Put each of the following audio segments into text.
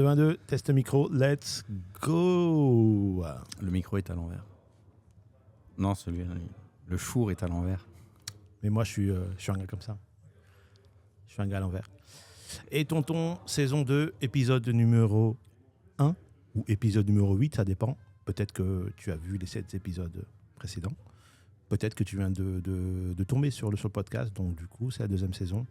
1, 2, test micro, let's go. Le micro est à l'envers. Non, celui-là, le four est à l'envers. Mais moi, je suis un gars comme ça. Je suis un gars à l'envers. Et Tonton, saison 2, épisode numéro 1 ou épisode numéro 8, ça dépend. Peut-être que tu as vu les 7 épisodes précédents. Peut-être que tu viens de tomber sur le podcast. Donc, du coup, c'est la deuxième saison.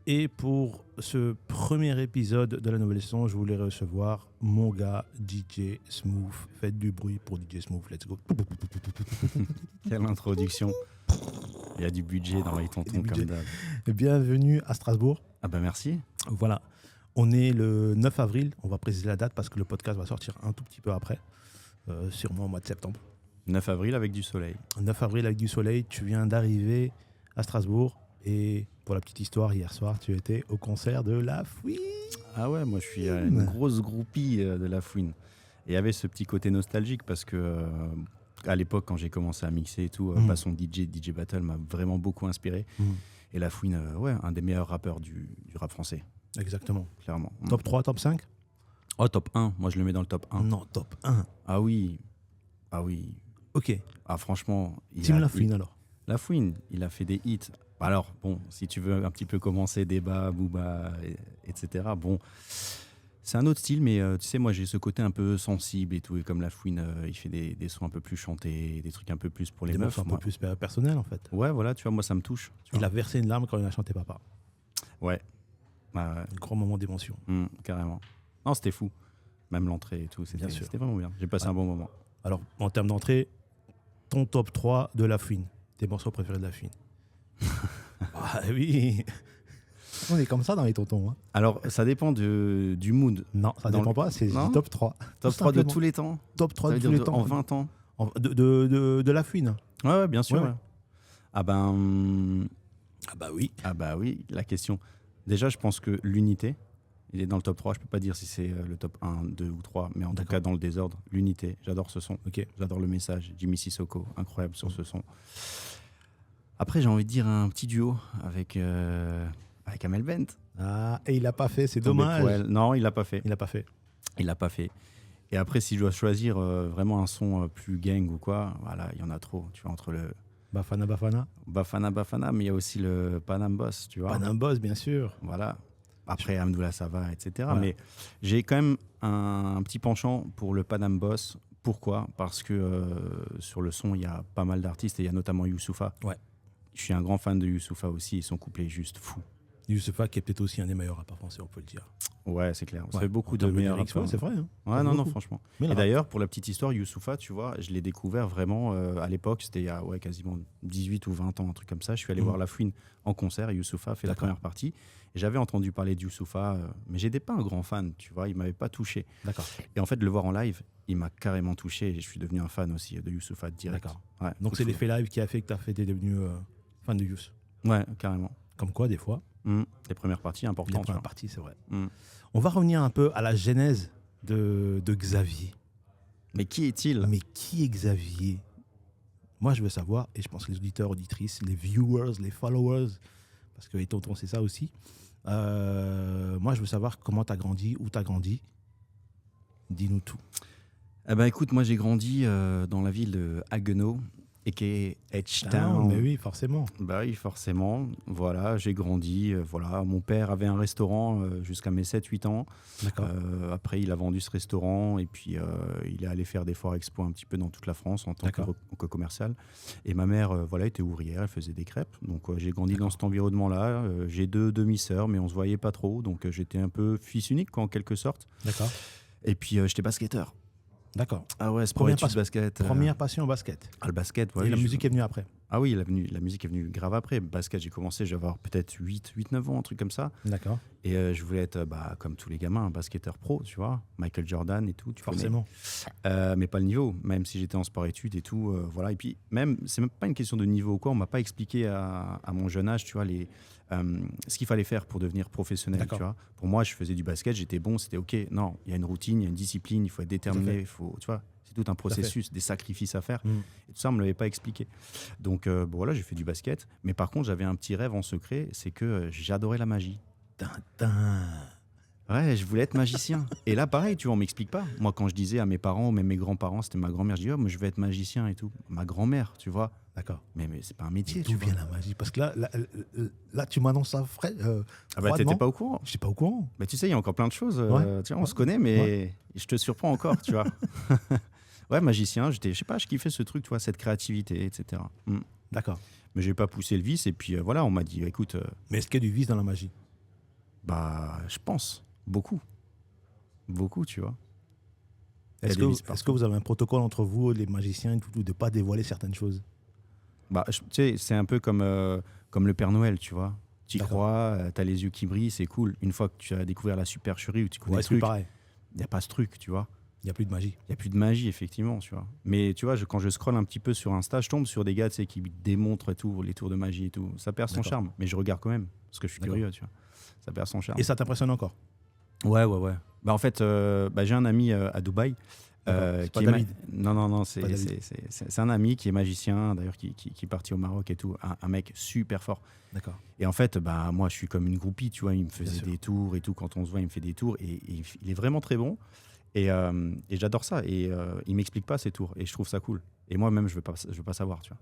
Et pour ce premier épisode de la nouvelle saison, je voulais recevoir mon gars DJ Smooth. Faites du bruit pour DJ Smooth, let's go. Quelle introduction. Il y a du budget dans les tontons comme d'hab. Bienvenue à Strasbourg. Ah bah merci. Voilà, on est le 9 avril, on va préciser la date parce que le podcast va sortir un tout petit peu après, sûrement au mois de septembre. 9 avril avec du soleil. 9 avril avec du soleil, tu viens d'arriver à Strasbourg et pour la petite histoire, hier soir, tu étais au concert de La Fouine. Ah ouais, moi je suis une grosse groupie de La Fouine. Et il y avait ce petit côté nostalgique parce que à l'époque, quand j'ai commencé à mixer et tout, son DJ Battle m'a vraiment beaucoup inspiré. Et La Fouine, ouais, un des meilleurs rappeurs du rap français. Exactement. Clairement. Top 3, top 5 ? Oh, top 1. Moi, je le mets dans le top 1. Non, top 1. Ah oui. Ah oui. Ok. Ah franchement. Team La Fouine alors. La Fouine, il a fait des hits. Alors, bon, si tu veux un petit peu commencer, Débat, Booba, etc., bon, c'est un autre style, mais tu sais, moi, j'ai ce côté un peu sensible et tout. Et comme La Fouine, il fait des sons un peu plus chantés, des trucs un peu plus pour les meufs. Un peu plus personnel, en fait. Ouais, voilà, tu vois, moi, ça me touche. Il a versé une larme quand il a chanté Papa. Ouais. Un grand moment d'émotion. Carrément. Non, c'était fou. Même l'entrée et tout, c'était vraiment bien. J'ai passé un bon moment. Alors, en termes d'entrée, ton top 3 de La Fouine, tes morceaux préférés de La Fouine. Ah oui. On est comme ça dans les tontons. Hein. Alors, ça dépend du mood. Non, ça dépend pas, c'est top 3. Top 3 de tous les temps. Top 3 de tous les temps. En 20 ans. De La Fouine. Ouais, bien sûr. Ouais. Ah bah oui. Ah bah oui, la question. Déjà, je pense que l'unité, il est dans le top 3. Je peux pas dire si c'est le top 1, 2 ou 3, mais en tout cas dans le désordre, l'unité. J'adore ce son. Okay. J'adore le message. Jimmy Sissoko, incroyable sur ce son. Après, j'ai envie de dire un petit duo avec Amel Bent. Ah, et il l'a pas fait, c'est dommage. Non, il l'a pas fait. Il l'a pas fait. Et après, si je dois choisir vraiment un son plus gang ou quoi, voilà, il y en a trop. Tu vois, entre le Bafana, mais il y a aussi le Panam Boss, tu vois. Panam Boss, bien sûr. Voilà. Après, Amdoula Sava, etc. Voilà. Mais j'ai quand même un petit penchant pour le Panam Boss. Pourquoi ? Parce que sur le son, il y a pas mal d'artistes et il y a notamment Youssoupha. Ouais. Je suis un grand fan de Youssoupha aussi et son couplet est juste fou. Youssoupha qui est peut-être aussi un des meilleurs rappeurs français, on peut le dire. Ouais, c'est clair. Ça fait beaucoup de meilleurs rappeurs. C'est vrai. Hein. Ouais, non, franchement. Et d'ailleurs, pour la petite histoire, Youssoupha, tu vois, je l'ai découvert vraiment à l'époque, c'était il y a quasiment 18 ou 20 ans, un truc comme ça. Je suis allé voir La Fouine en concert et Youssoupha a fait la première partie. Et j'avais entendu parler de Youssoupha, mais j'étais pas un grand fan, tu vois, il m'avait pas touché. D'accord. Et en fait, de le voir en live, il m'a carrément touché et je suis devenu un fan aussi de Youssoupha direct. D'accord. Ouais, donc c'est l'effet live qui a fait que tu es devenu fan de Youss. Ouais, carrément. Comme quoi, des fois. Les premières parties importantes. Les premières parties, c'est vrai. On va revenir un peu à la genèse de Xavier. Mais qui est-il ? Mais qui est Xavier ? Moi, je veux savoir, et je pense que les auditeurs, auditrices, les viewers, les followers, parce que les tontons, c'est ça aussi. Moi, je veux savoir comment tu as grandi, où tu as grandi. Dis-nous tout. Eh ben, écoute, moi, j'ai grandi dans la ville de Haguenau, a.k.a. H-Town. Mais oui, forcément. Bah oui, forcément. Voilà, j'ai grandi. Voilà. Mon père avait un restaurant jusqu'à mes 7-8 ans. D'accord. Après, il a vendu ce restaurant et puis il est allé faire des foires expo un petit peu dans toute la France en tant que commercial. Et ma mère était ouvrière, elle faisait des crêpes. Donc j'ai grandi dans cet environnement-là. J'ai 2 demi-sœurs, mais on se voyait pas trop. Donc j'étais un peu fils unique, quoi, en quelque sorte. D'accord. Et puis j'étais basketteur. D'accord. Ah ouais, sport-études basket. Première passion au basket. Ah, le basket, ouais. Et la musique est venue après. Ah oui, la musique est venue grave après. Basket, j'ai commencé, j'avais peut-être 8-9 ans, un truc comme ça. D'accord. Et je voulais être, comme tous les gamins, un basketteur pro, tu vois. Michael Jordan et tout. Forcément. Mais pas le niveau, même si j'étais en sport-études et tout. Voilà. Et puis, c'est même pas une question de niveau ou quoi. On m'a pas expliqué à mon jeune âge, tu vois, ce qu'il fallait faire pour devenir professionnel, tu vois. Pour moi, je faisais du basket, j'étais bon, c'était OK. Non, il y a une routine, il y a une discipline, il faut être déterminé, il faut, tu vois. C'est tout un processus, des sacrifices à faire. Et tout ça, on ne me l'avait pas expliqué. Donc, voilà, j'ai fait du basket. Mais par contre, j'avais un petit rêve en secret, c'est que j'adorais la magie. Tintin. Ouais, je voulais être magicien. Et là, pareil, tu vois, on m'explique pas. Moi, quand je disais à mes parents, ou même mes grands-parents, c'était ma grand-mère, je dis, oh, moi, je vais être magicien et tout. Ma grand-mère, tu vois. D'accord. Mais c'est pas un métier, D'où tu vois. vient la magie? Parce que là, tu m'annonces ça frais. Ah bah, t'étais pas au courant. Je n'étais pas au courant. Mais tu sais, il y a encore plein de choses. Ouais. Tu vois, on se connaît, mais je te surprends encore, tu vois. Ouais, magicien, je sais pas, je kiffais ce truc, tu vois, cette créativité, etc. D'accord. Mais j'ai pas poussé le vice, et puis voilà, on m'a dit, écoute, Mais est-ce qu'il y a du vice dans la magie? bah, je pense, beaucoup. Beaucoup, tu vois. Il y a Est-ce des vices que partout. vous avez un protocole entre vous, les magiciens, et tout, de ne pas dévoiler certaines choses? Bah, tu sais, c'est un peu comme le Père Noël, tu vois. Tu y D'accord. crois, t'as les yeux qui brillent, c'est cool. Une fois que tu as découvert la supercherie ou tu connais Ouais, le c'est plus truc, pareil. il n'y a pas ce truc, tu vois. Il n'y a plus de magie. Il n'y a plus de magie, effectivement, tu vois. Mais tu vois, quand je scrolle un petit peu sur Insta, je tombe sur des gars, tu sais, qui démontrent tout, les tours de magie et tout. Ça perd son D'accord. charme. Mais je regarde quand même, parce que je suis D'accord. curieux, tu vois. Ça perd son charme. Et ça t'impressionne encore? Ouais. Bah, en fait, j'ai un ami à Dubaï. C'est pas Qui est David. Non, Pas David. c'est un ami qui est magicien, d'ailleurs, qui est parti au Maroc et tout. Un mec super fort. D'accord. Et en fait, bah, moi, je suis comme une groupie, tu vois. Il me faisait sûr. des tours et tout. Quand on se voit, il me fait des tours. Et il est vraiment très bon. Et j'adore ça. Et il m'explique pas ces tours. Et je trouve ça cool. Et moi-même, je veux pas savoir, tu vois.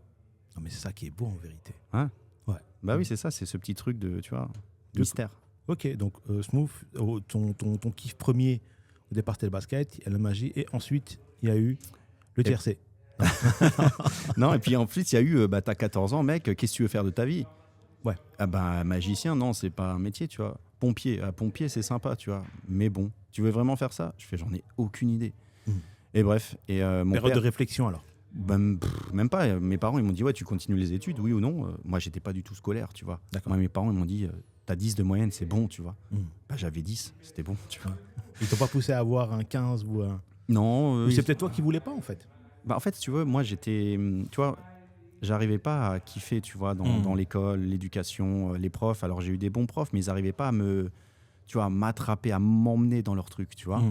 Non, mais c'est ça qui est beau en vérité. Hein? Ouais. Bah oui, c'est ça. C'est ce petit truc de, tu vois, mystère. Ok, donc Smooth, ton kiff premier au départ c'était le basket, il y a la magie, et ensuite il y a eu le TRC. Non, et puis en plus, il y a eu, t'as 14 ans, mec, qu'est-ce que tu veux faire de ta vie? Ouais. Ah bah, magicien, non, c'est pas un métier, tu vois. Pompier, pompier, c'est sympa, tu vois. Mais bon, tu veux vraiment faire ça? Je fais, j'en ai aucune idée. Et bref, et mon Période père... de réflexion alors. Même pas. Mes parents, ils m'ont dit, ouais, tu continues les études, oui ou non? Moi, j'étais pas du tout scolaire, tu vois. D'accord. Moi, mes parents, ils m'ont dit, t'as 10 de moyenne, c'est bon, tu vois. Bah, j'avais 10, c'était bon, tu vois. Ils t'ont pas poussé à avoir un 15 ou un... Non. Ou c'est peut-être toi qui voulais pas en fait. Bah, en fait, tu vois, moi, j'étais... Tu vois, j'arrivais pas à kiffer, tu vois, dans l'école, l'éducation, les profs. Alors, j'ai eu des bons profs, mais ils arrivaient pas à m'attraper, à m'emmener dans leur truc, tu vois.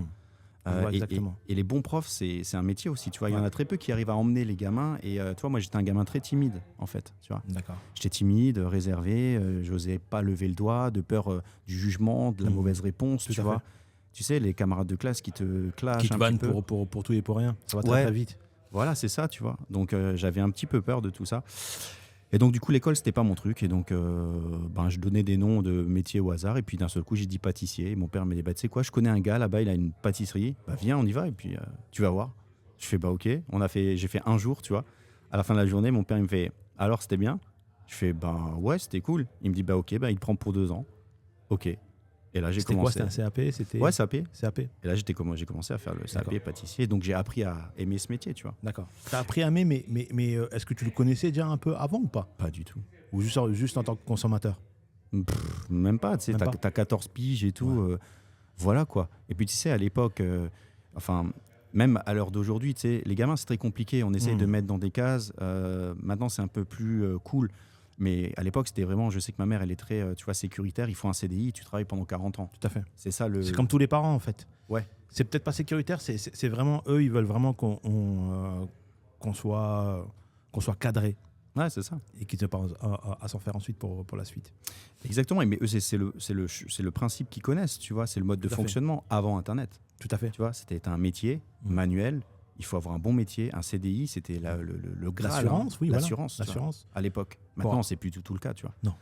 Exactement. Et les bons profs, c'est un métier aussi, tu vois. Il y en a très peu qui arrivent à emmener les gamins. Et tu vois, moi, j'étais un gamin très timide, en fait, tu vois. D'accord. J'étais timide, réservé, j'osais pas lever le doigt, de peur du jugement, de la mauvaise réponse, Tout tu à vois. fait. Tu sais, les camarades de classe qui te clashent Qui te un vannent petit peu. pour tout et pour rien. Ça va très Ouais. très vite. Voilà, c'est ça, tu vois. Donc, j'avais un petit peu peur de tout ça. Et donc, du coup, l'école, c'était pas mon truc. Et donc, je donnais des noms de métiers au hasard. Et puis, d'un seul coup, j'ai dit pâtissier. Et mon père m'a dit, bah, tu sais quoi, je connais un gars là-bas, il a une pâtisserie. Bah, viens, on y va. Et puis, tu vas voir. Je fais, bah, ok. J'ai fait un jour, tu vois. À la fin de la journée, mon père, il me fait, alors, c'était bien? Je fais, bah, ouais, c'était cool. Il me dit, bah, ok, bah, il te prend pour 2 ans. Ok. Et là, j'ai C'était quoi? commencé. C'était un CAP? C'était... Ouais, CAP. CAP. Et là, j'ai commencé à faire le CAP D'accord. pâtissier. Donc, j'ai appris à aimer ce métier, tu vois. D'accord. T'as appris à aimer, mais est-ce que tu le connaissais déjà un peu avant ou pas? Pas du tout. Ou juste en tant que consommateur? Même pas, tu sais, Même pas. t'as 14 piges et tout. Voilà, quoi. Et puis, tu sais, à l'époque, même à l'heure d'aujourd'hui, tu sais, les gamins, c'est très compliqué. On essaye de mettre dans des cases. Maintenant, c'est un peu plus cool. Mais à l'époque, c'était vraiment, je sais que ma mère, elle est très, tu vois, sécuritaire. Il faut un CDI, tu travailles pendant 40 ans. Tout à fait. C'est ça le... C'est comme tous les parents en fait. Ouais. C'est peut-être pas sécuritaire, c'est vraiment eux, ils veulent vraiment qu'on soit cadré Ouais, c'est ça. et qu'ils ne pas à s'en faire ensuite pour la suite. Exactement. Mais eux, c'est le principe qu'ils connaissent, tu vois. C'est le mode de Tout à fait. fonctionnement avant Internet. Tout à fait. Tu vois, c'était un métier manuel. Il faut avoir un bon métier, un CDI, c'était le Graal, L'assurance, oui, l'assurance, voilà. L'assurance. à l'époque. Maintenant, c'est plus du tout le cas, tu vois. Non.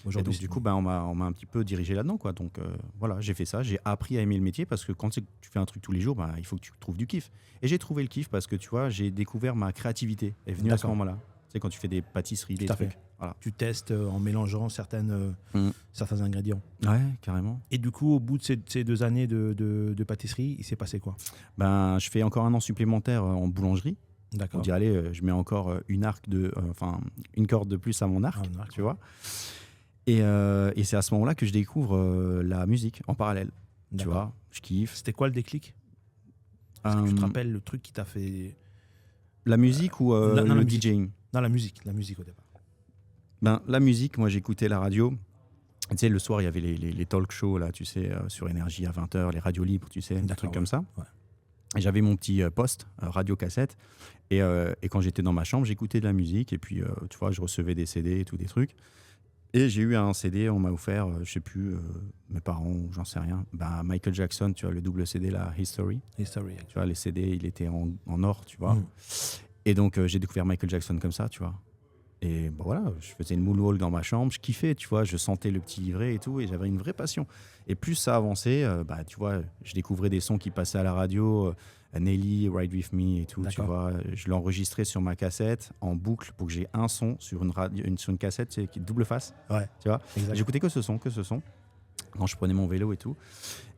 Et Aujourd'hui, donc, du coup, on m'a un petit peu dirigé là-dedans, quoi. Donc, voilà, j'ai fait ça. J'ai appris à aimer le métier parce que quand tu fais un truc tous les jours, il faut que tu trouves du kiff. Et j'ai trouvé le kiff parce que, tu vois, j'ai découvert ma créativité. Elle est venue à ce D'accord. moment-là. Tu sais, quand tu fais des pâtisseries, des Tout à trucs. fait. Voilà. Tu testes en mélangeant certains ingrédients. Ouais, carrément. Et du coup, au bout de ces 2 années de pâtisserie, il s'est passé quoi? Je fais encore un an supplémentaire en boulangerie. On D'accord. dit, allez, je mets encore une corde de plus à mon arc, Un arc, tu vois. Et c'est à ce moment-là que je découvre la musique en parallèle. Tu D'accord. vois, je kiffe. C'était quoi le déclic? Est-ce que tu te rappelles le truc qui t'a fait... La musique ou non, le la musique. DJing? Non, la musique au départ. La musique, moi j'écoutais la radio. Tu sais, le soir, il y avait les talk shows, là, tu sais, sur Énergie à 20h, les radios libres, tu sais, des D'accord, trucs ouais. comme ça. Ouais. Et j'avais mon petit poste, radio cassette. Et quand j'étais dans ma chambre, j'écoutais de la musique. Et puis, tu vois, je recevais des CD et tout, des trucs. Et j'ai eu un CD, on m'a offert, je sais plus, mes parents ou j'en sais rien, Michael Jackson, tu vois, le double CD, la History. History. Tu vois, les CD, il était en or, tu vois. Et donc, j'ai découvert Michael Jackson comme ça, tu vois. Et bon, voilà, je faisais une moonwalk dans ma chambre, je kiffais, tu vois, je sentais le petit livret et tout, et j'avais une vraie passion. Et plus ça avançait, tu vois, je découvrais des sons qui passaient à la radio, Nelly, Ride With Me et tout, tu vois. Je l'enregistrais sur ma cassette en boucle pour que j'ai un son sur sur une cassette, tu sais, qui est double face, tu vois. J'écoutais que ce son, quand je prenais mon vélo et tout.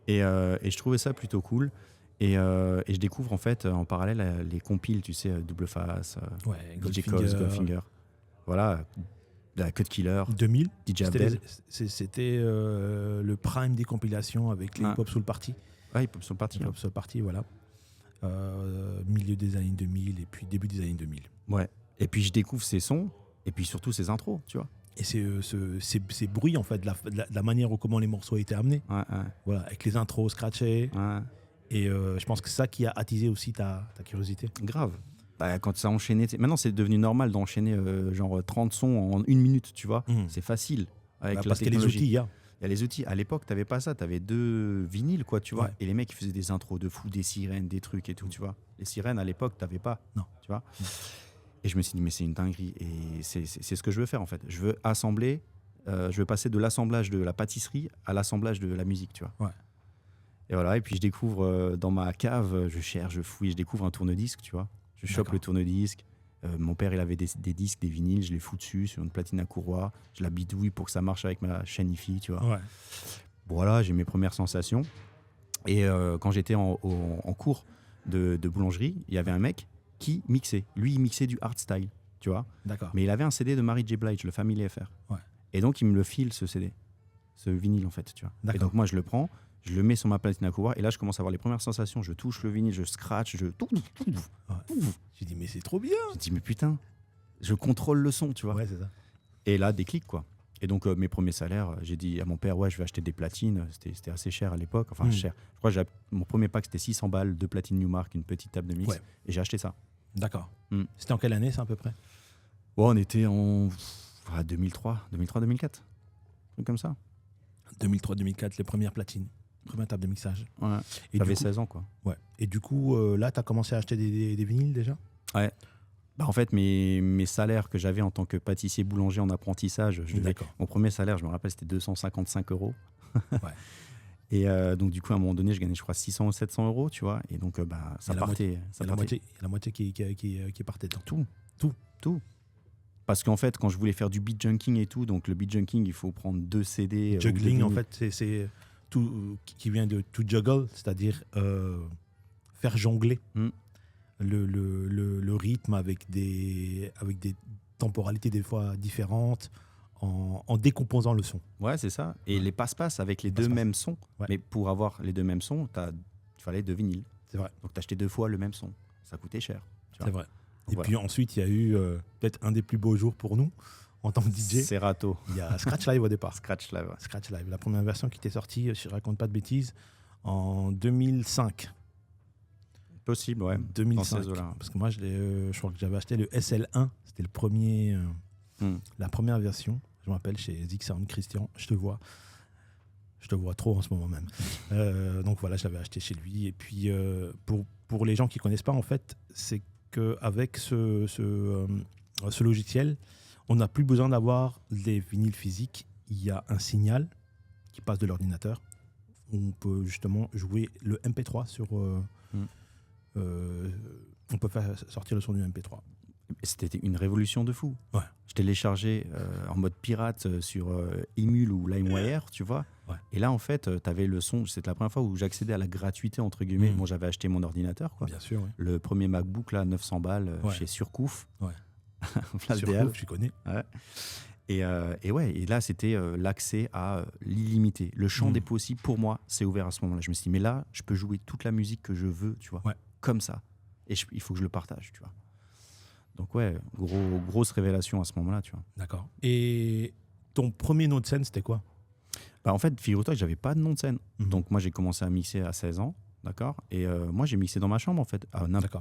Et je trouvais ça plutôt cool. Et je découvre en fait en parallèle les compiles, tu sais, double face, DJ Coz, Goldfinger. Voilà, Cut Killer, 2000, DJ Abdel. C'était le prime des compilations avec les Hip-Hop Soul Party. Ouais, Hip-Hop Soul Party. Hip-Hop Soul Party, voilà. Milieu des années 2000 et puis début des années 2000. Ouais, et puis je découvre ces sons et puis surtout ces intros, tu vois. Et ces bruits, en fait, de la manière ou comment les morceaux étaient amenés. Voilà, avec les intros scratchés. Et je pense que c'est ça qui a attisé aussi ta curiosité. Grave. Quand ça enchaînait, maintenant c'est devenu normal d'enchaîner genre 30 sons en 1 minute, tu vois. C'est facile avec la parce qu'il y a les outils, il y a les outils. À l'époque, t'avais pas ça, t'avais 2 vinyles, quoi, tu vois. Et les mecs, ils faisaient des intros de fou, des sirènes, des trucs et tout, tu vois. Les sirènes, à l'époque, t'avais pas. Non. Tu vois. Et je me suis dit, mais c'est une dinguerie. Et c'est ce que je veux faire, en fait. Je veux assembler, je veux passer de l'assemblage de la pâtisserie à l'assemblage de la musique, tu vois. Et voilà, et puis je découvre dans ma cave, je cherche, je fouille, je découvre un tourne-disque, tu vois. Je chope le tourne-disque. Mon père, il avait des disques, des vinyles, je les fous dessus sur une platine à courroie. Je la bidouille pour que ça marche avec ma chaîne hi-fi, tu vois. Voilà, j'ai mes premières sensations. Et quand j'étais en cours de boulangerie, il y avait un mec qui mixait. Lui, il mixait du hardstyle, tu vois. Mais il avait un CD de Mary J. Blige, le Family Affair. Et donc, il me le file, ce CD. Ce vinyle, en fait, tu vois. Et donc, moi, je le prends. Je le mets sur ma platine à courroie et là je commence à avoir les premières sensations. Je touche le vinyle, je scratch, je... J'ai dit mais c'est trop bien. J'ai dit mais putain, je contrôle le son, tu vois. Ouais, c'est ça. Et là, déclic, quoi. Et donc mes premiers salaires, j'ai dit à mon père, ouais, je vais acheter des platines. C'était assez cher à l'époque, enfin cher. Je crois que mon premier pack c'était 600 balles, 2 platines Newmark, une petite table de mix. Et j'ai acheté ça. D'accord. C'était en quelle année ça à peu près? On était en 2003-2004. Comme ça. 2003-2004, les premières platines. Première table de mixage. Ouais. J'avais 16 ans, quoi. Ouais. Et du coup, là, tu as commencé à acheter des vinyles déjà? Ouais. En fait, mes salaires que j'avais en tant que pâtissier boulanger en apprentissage, mon premier salaire, je me rappelle, c'était 255 €. Et donc, du coup, à un moment donné, je gagnais, je crois, 600 ou 700 €, tu vois. Et donc, ça partait. La moitié qui partait dedans. Tout. Parce qu'en fait, quand je voulais faire du beat junking et tout, donc le beat junking, il faut prendre 2 CD. Juggling, en fait, c'est tout qui vient de to juggle, c'est-à-dire faire jongler le rythme avec des temporalités des fois différentes en décomposant le son. Ouais, c'est ça. Et les passe-passe avec les deux mêmes sons. Mais pour avoir les deux mêmes sons, il fallait 2 vinyles. C'est vrai. Donc t'achetais 2 fois le même son. Ça coûtait cher. C'est vrai. Et puis ensuite, il y a eu peut-être un des plus beaux jours pour nous en tant que DJ. Serato. Il y a Scratch Live au départ. Scratch Live. Scratch Live, la première version qui était sortie, si je raconte pas de bêtises, en 2005. Possible, ouais. 2005. Parce que moi, je crois que j'avais acheté le SL1. C'était le premier, la première version. Je me rappelle chez Zig Sound Christian. Je te vois trop en ce moment même. Donc voilà, je l'avais acheté chez lui. Et puis, pour les gens qui ne connaissent pas, en fait, c'est qu'avec ce logiciel, on n'a plus besoin d'avoir des vinyles physiques. Il y a un signal qui passe de l'ordinateur. On peut justement jouer le MP3 sur... on peut faire sortir le son du MP3. C'était une révolution de fou. Ouais. Je téléchargeais en mode pirate sur Emule ou LimeWire, tu vois. Ouais. Et là, en fait, tu avais le son. C'était la première fois où j'accédais à la gratuité, entre guillemets. Moi, j'avais acheté mon ordinateur, quoi. Bien sûr, oui. Le premier MacBook, là, 900 balles, chez Surcouf. Ouais. Surcouf, je connais. Ouais. Et là, c'était l'accès à l'illimité. Le champ des possibles, pour moi, c'est ouvert à ce moment-là. Je me suis dit, mais là, je peux jouer toute la musique que je veux, tu vois, comme ça. Et il faut que je le partage, tu vois. Donc ouais, grosse révélation à ce moment-là, tu vois. D'accord. Et ton premier nom de scène, c'était quoi? En fait, figure-toi que j'avais pas de nom de scène. Donc moi, j'ai commencé à mixer à 16 ans, d'accord. Et moi, j'ai mixé dans ma chambre, en fait.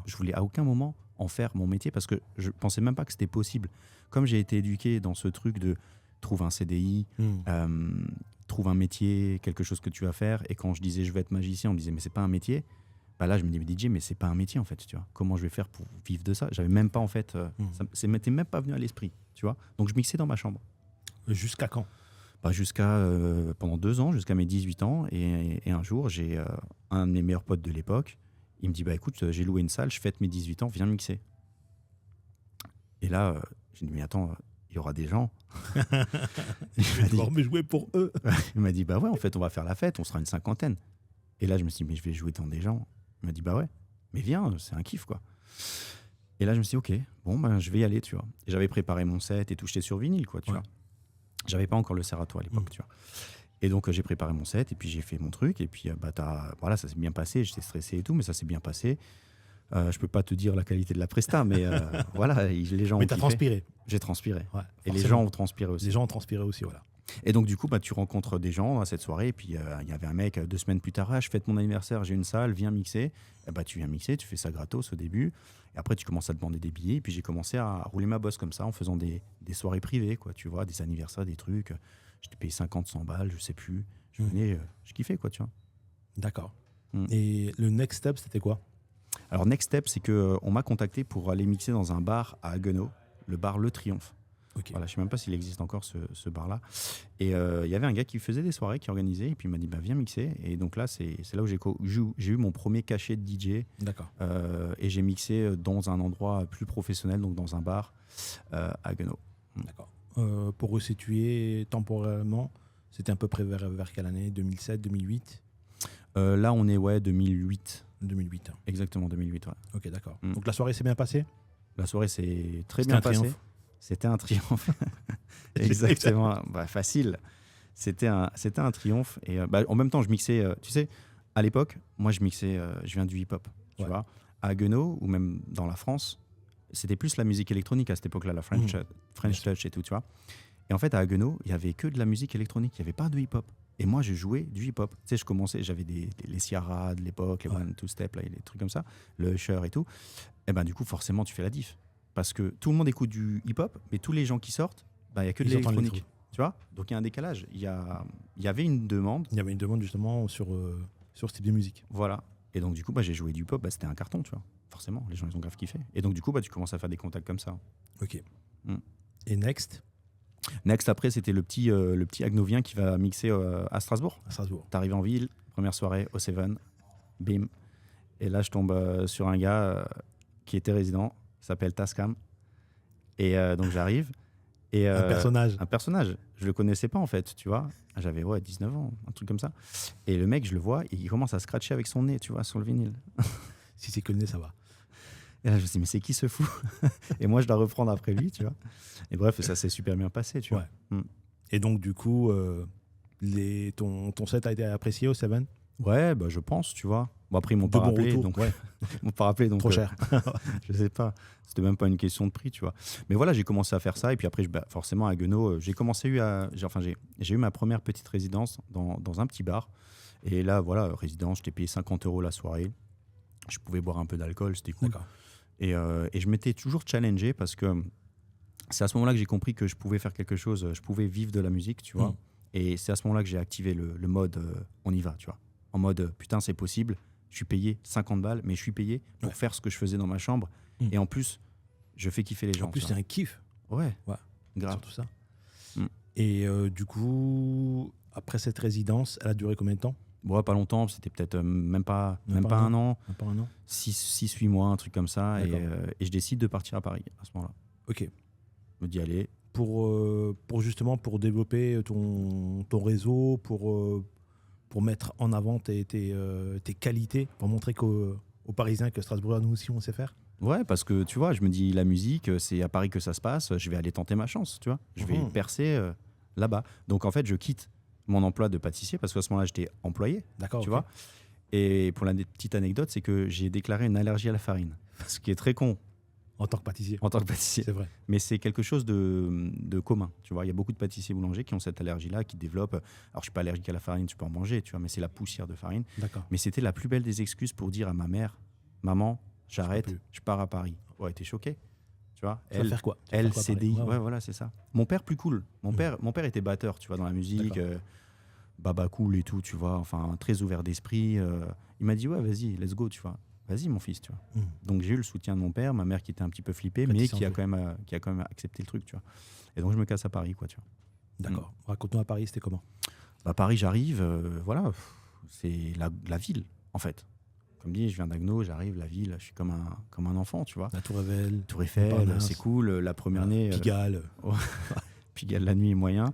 Je voulais à aucun moment en faire mon métier parce que je pensais même pas que c'était possible. Comme j'ai été éduqué dans ce truc de trouve un CDI, trouve un métier, quelque chose que tu vas faire. Et quand je disais je vais être magicien, on me disait mais c'est pas un métier. Bah là je me dis mais DJ mais c'est pas un métier en fait, tu vois. Comment je vais faire pour vivre de ça? J'avais même pas en fait, ça m'était même pas venu à l'esprit, tu vois. Donc je mixais dans ma chambre. Jusqu'à quand? Bah jusqu'à pendant 2 ans, jusqu'à mes 18 ans. Et un jour j'ai un de mes meilleurs potes de l'époque, il me dit bah écoute j'ai loué une salle, je fête mes 18 ans, viens mixer. Et là j'ai dit mais attends, il y aura des gens. Je vais devoir me jouer pour eux. Il m'a dit bah ouais en fait on va faire la fête, on sera une 50aine. Et là je me suis dit mais je vais jouer dans des gens. Il m'a dit bah ouais, mais viens, c'est un kiff quoi. Et là je me suis dit ok, bon ben je vais y aller, tu vois. Et j'avais préparé mon set et tout, j'étais sur vinyle quoi, tu vois. J'avais pas encore le Serato à l'époque, tu vois. Et donc j'ai préparé mon set et puis j'ai fait mon truc et puis voilà, ça s'est bien passé, j'étais stressé et tout, mais ça s'est bien passé. Je peux pas te dire la qualité de la presta, mais voilà, les gens ont Mais t'as kiffé. transpiré. J'ai transpiré. Ouais, et les gens ont transpiré aussi. Les gens ont transpiré aussi, voilà. Et donc du coup, tu rencontres des gens à cette soirée. Et puis il y avait un mec 2 semaines plus tard, je fête mon anniversaire, j'ai une salle, viens mixer. Et tu viens mixer, tu fais ça gratos au début. Et après, tu commences à demander des billets. Et puis j'ai commencé à rouler ma bosse comme ça en faisant des soirées privées, quoi. Tu vois, des anniversaires, des trucs. J'étais payé 50, 100 balles, je sais plus. Je venais, je kiffais, quoi, tu vois. D'accord. Et le next step, c'était quoi? Alors, next step, c'est qu'on m'a contacté pour aller mixer dans un bar à Haguenau, le bar Le Triomphe. Okay. Voilà, je ne sais même pas s'il existe encore ce bar-là. Et il y avait un gars qui faisait des soirées, qui organisait, et puis il m'a dit viens mixer. Et donc là, c'est là où j'ai eu mon premier cachet de DJ. D'accord. Et j'ai mixé dans un endroit plus professionnel, donc dans un bar à Haguenau. D'accord. Pour resituer temporellement, c'était à peu près vers quelle année? 2007, 2008? Là, on est 2008. 2008. Hein. Exactement, 2008, ouais. Ok, d'accord. Donc la soirée s'est bien passée? La soirée s'est très bien passée. C'était un triomphe. Exactement. Facile. C'était un triomphe. Et en même temps, je mixais. Tu sais, à l'époque, moi, je mixais. Je viens du hip-hop. Tu vois, à Haguenau ou même dans la France, c'était plus la musique électronique à cette époque-là, la French Touch et tout, tu vois. Et en fait, à Haguenau, il y avait que de la musique électronique. Il n'y avait pas de hip-hop. Et moi, je jouais du hip-hop. Tu sais, je commençais. J'avais les Ciara de l'époque, les One Two Step, là, les trucs comme ça, le Usher et tout. Et du coup, forcément, tu fais la diff. Parce que tout le monde écoute du hip-hop, mais tous les gens qui sortent, il n'y a que de l'électronique. Tu vois? Donc il y a un décalage. Il y avait une demande. Il y avait une demande justement sur ce type de musique. Voilà. Et donc du coup, j'ai joué du hip-hop, c'était un carton, tu vois. Forcément, les gens ils ont grave kiffé. Et donc du coup, tu commences à faire des contacts comme ça. Ok. Et next? Next, après, c'était le petit Agnovien qui va mixer à Strasbourg. À Strasbourg. T'arrives en ville, première soirée au Seven, bim. Et là, je tombe sur un gars qui était résident, qui s'appelle Tascam. Et donc j'arrive. Et, un personnage. Un personnage. Je le connaissais pas en fait, tu vois. J'avais 19 ans, un truc comme ça. Et le mec, je le vois, et il commence à scratcher avec son nez, tu vois, sur le vinyle. Si c'est que le nez, ça va. Et là, je me suis dit, mais c'est qui ce fou? Et moi, je dois reprendre après lui, tu vois. Et bref, ça s'est super bien passé, tu vois. Et donc, du coup, ton set a été apprécié au Seven? Ouais, je pense, tu vois. Bon, après, ils m'ont pas rappelé, donc ils m'ont pas rappelé, donc trop cher. Je sais pas. C'était même pas une question de prix, tu vois. Mais voilà, j'ai commencé à faire ça, et puis après, forcément, à Haguenau, j'ai eu ma première petite résidence dans un petit bar. Et là, voilà, résidence, j'étais payé 50 € la soirée. Je pouvais boire un peu d'alcool, c'était cool. D'accord. Et je m'étais toujours challengé parce que c'est à ce moment-là que j'ai compris que je pouvais faire quelque chose, je pouvais vivre de la musique, tu vois. Et c'est à ce moment-là que j'ai activé le mode on y va, tu vois. En mode putain, c'est possible, je suis payé 50 balles, mais je suis payé pour faire ce que je faisais dans ma chambre. Et en plus, je fais kiffer les gens. En plus, c'est un kiff. Ouais. Grave. Surtout ça. Et du coup, après cette résidence, elle a duré combien de temps? Bon, pas longtemps, c'était peut-être même pas un an. Même pas un an. 6-8 mois, un truc comme ça. Et je décide de partir à Paris à ce moment-là. Ok. Me dis aller. Pour justement, pour développer ton réseau, pour mettre en avant tes qualités, pour montrer aux Parisiens que Strasbourg, nous aussi, on sait faire. Ouais, parce que tu vois, je me dis, la musique, c'est à Paris que ça se passe, je vais aller tenter ma chance, tu vois. Je vais percer là-bas. Donc en fait, je quitte mon emploi de pâtissier parce qu'à ce moment-là, j'étais employé. D'accord. Tu vois. Et pour la petite anecdote, c'est que j'ai déclaré une allergie à la farine. Ce qui est très con. En tant que pâtissier. En tant que pâtissier. C'est vrai. Mais c'est quelque chose de commun. Tu vois, il y a beaucoup de pâtissiers boulangers qui ont cette allergie-là, qui développent. Alors, je suis pas allergique à la farine, tu peux en manger, tu vois, mais c'est la poussière de farine. D'accord. Mais c'était la plus belle des excuses pour dire à ma mère, maman, j'arrête, je pars à Paris. Ouais, t'es choqué? Tu vois, Tu vas faire quoi? elle CDI. Ouais, voilà, c'est ça. Mon père, plus cool. Mon père était batteur, tu vois, dans la musique. Baba cool et tout, tu vois. Enfin, très ouvert d'esprit. Il m'a dit, ouais, vas-y, let's go, tu vois. Vas-y, mon fils, tu vois. Donc, j'ai eu le soutien de mon père, ma mère qui était un petit peu flippée, mais qui a quand même accepté le truc, tu vois. Et donc, je me casse à Paris, quoi, tu vois. D'accord. Raconte-nous à Paris, c'était comment? À Paris, j'arrive, voilà, c'est la ville, en fait. Comme dit, je viens d'Agno, j'arrive, la ville, je suis comme un enfant, tu vois. La Tour Eiffel. Tour Eiffel, c'est cool. La première année. Pigalle. Pigalle la nuit est moyen.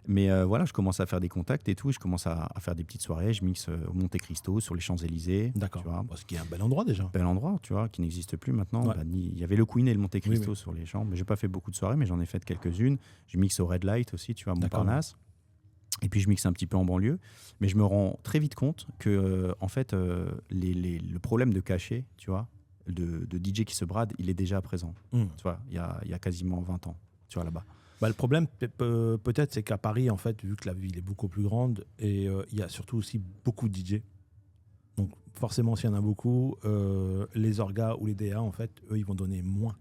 Mais voilà, je commence à faire des contacts et tout. Je commence à faire des petites soirées. Je mixe au Monte Cristo, sur les Champs-Élysées. D'accord. Tu vois. Ce qui est un bel endroit déjà. Bel endroit, tu vois, qui n'existe plus maintenant. Ouais. Il y avait le Queen et le Monte Cristo sur les Champs. Mais j'ai pas fait beaucoup de soirées, mais j'en ai fait quelques-unes. Je mixe au Red Light aussi, tu vois, à Montparnasse. Et puis je mixe un petit peu en banlieue, mais je me rends très vite compte que en fait le problème de cachet, tu vois, de DJ qui se brade, il est déjà présent. Tu vois, il y a quasiment 20 ans, tu vois, là-bas. Bah, le problème peut-être c'est qu'à Paris en fait, vu que la ville est beaucoup plus grande et il y a surtout aussi beaucoup de DJ. Donc forcément s'il y en a beaucoup, les orgas ou les DA en fait, eux ils vont donner moins.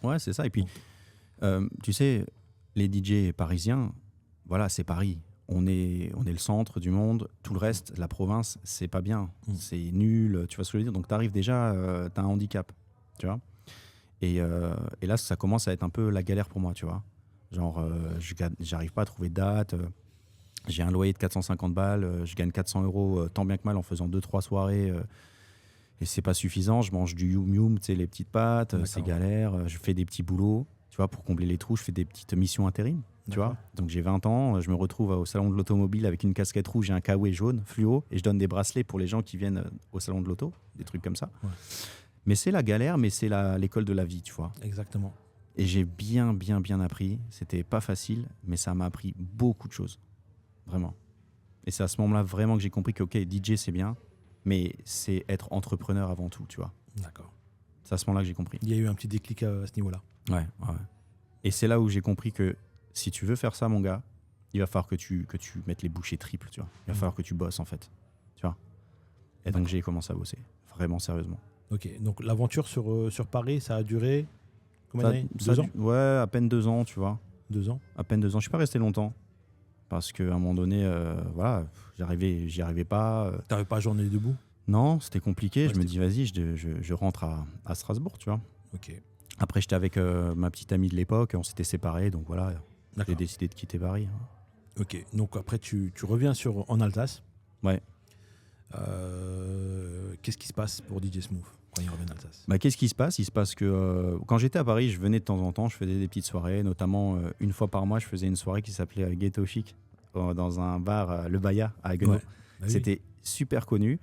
Ouais, c'est ça. Et puis tu sais, les DJ parisiens, voilà, c'est Paris. On est le centre du monde. Tout le reste, la province, c'est pas bien. C'est nul, tu vois ce que je veux dire. Donc, tu arrives déjà, tu as un handicap, tu vois. Et là, ça commence à être un peu la galère pour moi, tu vois. Genre, j'arrive pas à trouver de date. J'ai un loyer de 450 balles. Je gagne 400 € tant bien que mal en faisant 2-3 soirées. Et c'est pas suffisant. Je mange du yum-yum, tu sais, les petites pâtes. C'est galère. Je fais des petits boulots, tu vois, pour combler les trous. Je fais des petites missions intérim. Tu vois, donc j'ai 20 ans, je me retrouve au salon de l'automobile avec une casquette rouge et un kawaii jaune fluo, et je donne des bracelets pour les gens qui viennent au salon de l'auto, des trucs comme ça. Ouais. Mais c'est la galère, mais c'est l'école de la vie, tu vois. Exactement. Et j'ai bien appris. C'était pas facile, mais ça m'a appris beaucoup de choses, vraiment. Et c'est à ce moment-là vraiment que j'ai compris que ok, DJ c'est bien, mais c'est être entrepreneur avant tout, tu vois. D'accord. C'est à ce moment-là que j'ai compris. Il y a eu un petit déclic à ce niveau-là. Ouais. Et c'est là où j'ai compris que si tu veux faire ça, mon gars, il va falloir que tu mettes les bouchées triples, tu vois. Il va falloir que tu bosses, en fait. Tu vois. Et donc, j'ai commencé à bosser. Vraiment sérieusement. Ok. Donc, l'aventure sur Paris, ça a duré combien d'années? 2 ans? Ouais, à peine 2 ans, tu vois. 2 ans? À peine 2 ans. Je suis pas resté longtemps. Parce qu'à un moment donné, voilà, j'y arrivais pas. T'avais pas journée debout? Non, c'était compliqué. Ouais, je me dis, vas-y, je rentre à Strasbourg, tu vois. Ok. Après, j'étais avec ma petite amie de l'époque. On s'était séparés, donc voilà. J'ai décidé de quitter Paris. Ok, donc après tu reviens en Alsace. Ouais. Qu'est-ce qui se passe pour DJ Smooth quand il revient en Alsace? Qu'est-ce qui se passe? Il se passe que quand j'étais à Paris, je venais de temps en temps, je faisais des petites soirées, notamment une fois par mois, je faisais une soirée qui s'appelait Ghetto Chic dans un bar, Le Baya à Haguenau. Ouais. Bah c'était super connu.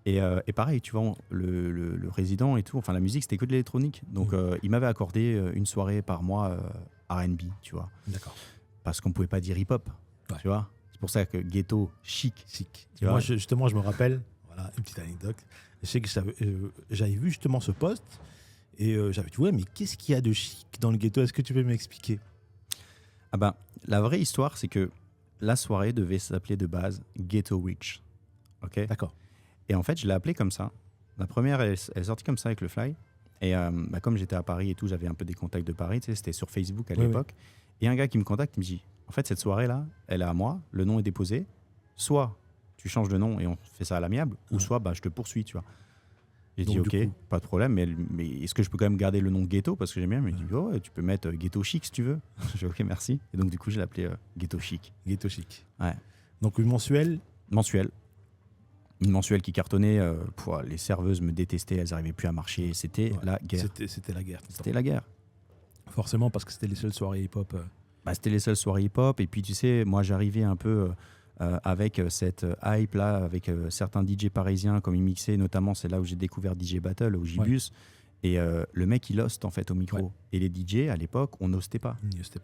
Et pareil, tu vois, le résident et tout, enfin la musique, c'était que de l'électronique. Donc il m'avait accordé une soirée par mois R&B, tu vois. D'accord. Parce qu'on pouvait pas dire hip-hop, tu vois. C'est pour ça que Ghetto Chic. Tu vois. Moi, justement, je me rappelle, voilà, une petite anecdote. Je sais que j'avais vu justement ce post et j'avais dit, ouais, mais qu'est-ce qu'il y a de chic dans le ghetto? Est-ce que tu peux m'expliquer? Ah ben, la vraie histoire, c'est que la soirée devait s'appeler de base Ghetto Rich. Ok. D'accord. Et en fait, je l'ai appelée comme ça. La première, elle est sortie comme ça avec le fly. Et comme j'étais à Paris et tout, j'avais un peu des contacts de Paris. Tu sais, c'était sur Facebook à l'époque. Oui. Et un gars qui me contacte, il me dit, en fait, cette soirée-là, elle est à moi. Le nom est déposé. Soit tu changes de nom et on fait ça à l'amiable, ou soit je te poursuis, tu vois. J'ai dit, ok, pas de problème, mais est-ce que je peux quand même garder le nom Ghetto? Parce que j'aime bien. Il me dit, ouais, tu peux mettre Ghetto Chic si tu veux. J'ai dit, ok, merci. Et donc, du coup, je l'ai appelé Ghetto Chic. Ghetto Chic. Ouais. Donc, une mensuelle? Une mensuelle qui cartonnait, les serveuses me détestaient, elles n'arrivaient plus à marcher, c'était la guerre. C'était la guerre. C'était la guerre. Forcément, parce que c'était les seules soirées hip-hop. C'était les seules soirées hip-hop, et puis tu sais, moi j'arrivais un peu avec cette hype-là, avec certains DJ parisiens, comme ils mixaient, notamment c'est là où j'ai découvert DJ Battle, au Gibus, et le mec il hoste en fait au micro. Ouais. Et les DJ à l'époque, on n'hostait pas.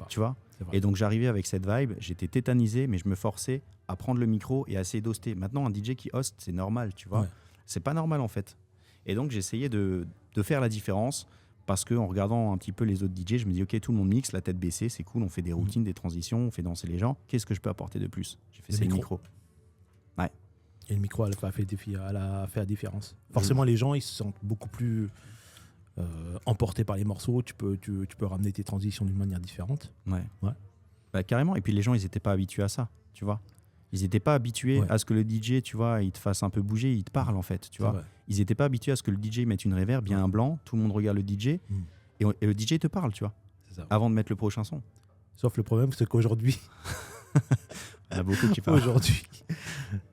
Tu vois. Et donc j'arrivais avec cette vibe, j'étais tétanisé, mais je me forçais à prendre le micro et à essayer d'hoster. Maintenant, un DJ qui hoste, c'est normal, tu vois. Ouais. C'est pas normal en fait. Et donc j'essayais de faire la différence, parce qu'en regardant un petit peu les autres DJ, je me dis ok, tout le monde mixe, la tête baissée, c'est cool, on fait des routines, des transitions, on fait danser les gens. Qu'est-ce que je peux apporter de plus? J'ai fait le micro. Ouais. Et le micro, elle a fait la différence. Forcément, les gens, ils se sentent beaucoup plus emporté par les morceaux, tu peux ramener tes transitions d'une manière différente. Ouais. Ouais. Bah, carrément. Et puis les gens, ils n'étaient pas habitués à ça, tu vois. Ils n'étaient pas habitués Ouais. à ce que le DJ, tu vois, il te fasse un peu bouger, il te parle en fait, tu C'est vois. vrai. Ils n'étaient pas habitués à ce que le DJ mette une reverb, bien un blanc, tout le monde regarde le DJ et le DJ te parle, tu vois, C'est ça. avant de mettre le prochain son. Sauf le problème, c'est qu'aujourd'hui, Il y en a beaucoup qui parlent. aujourd'hui,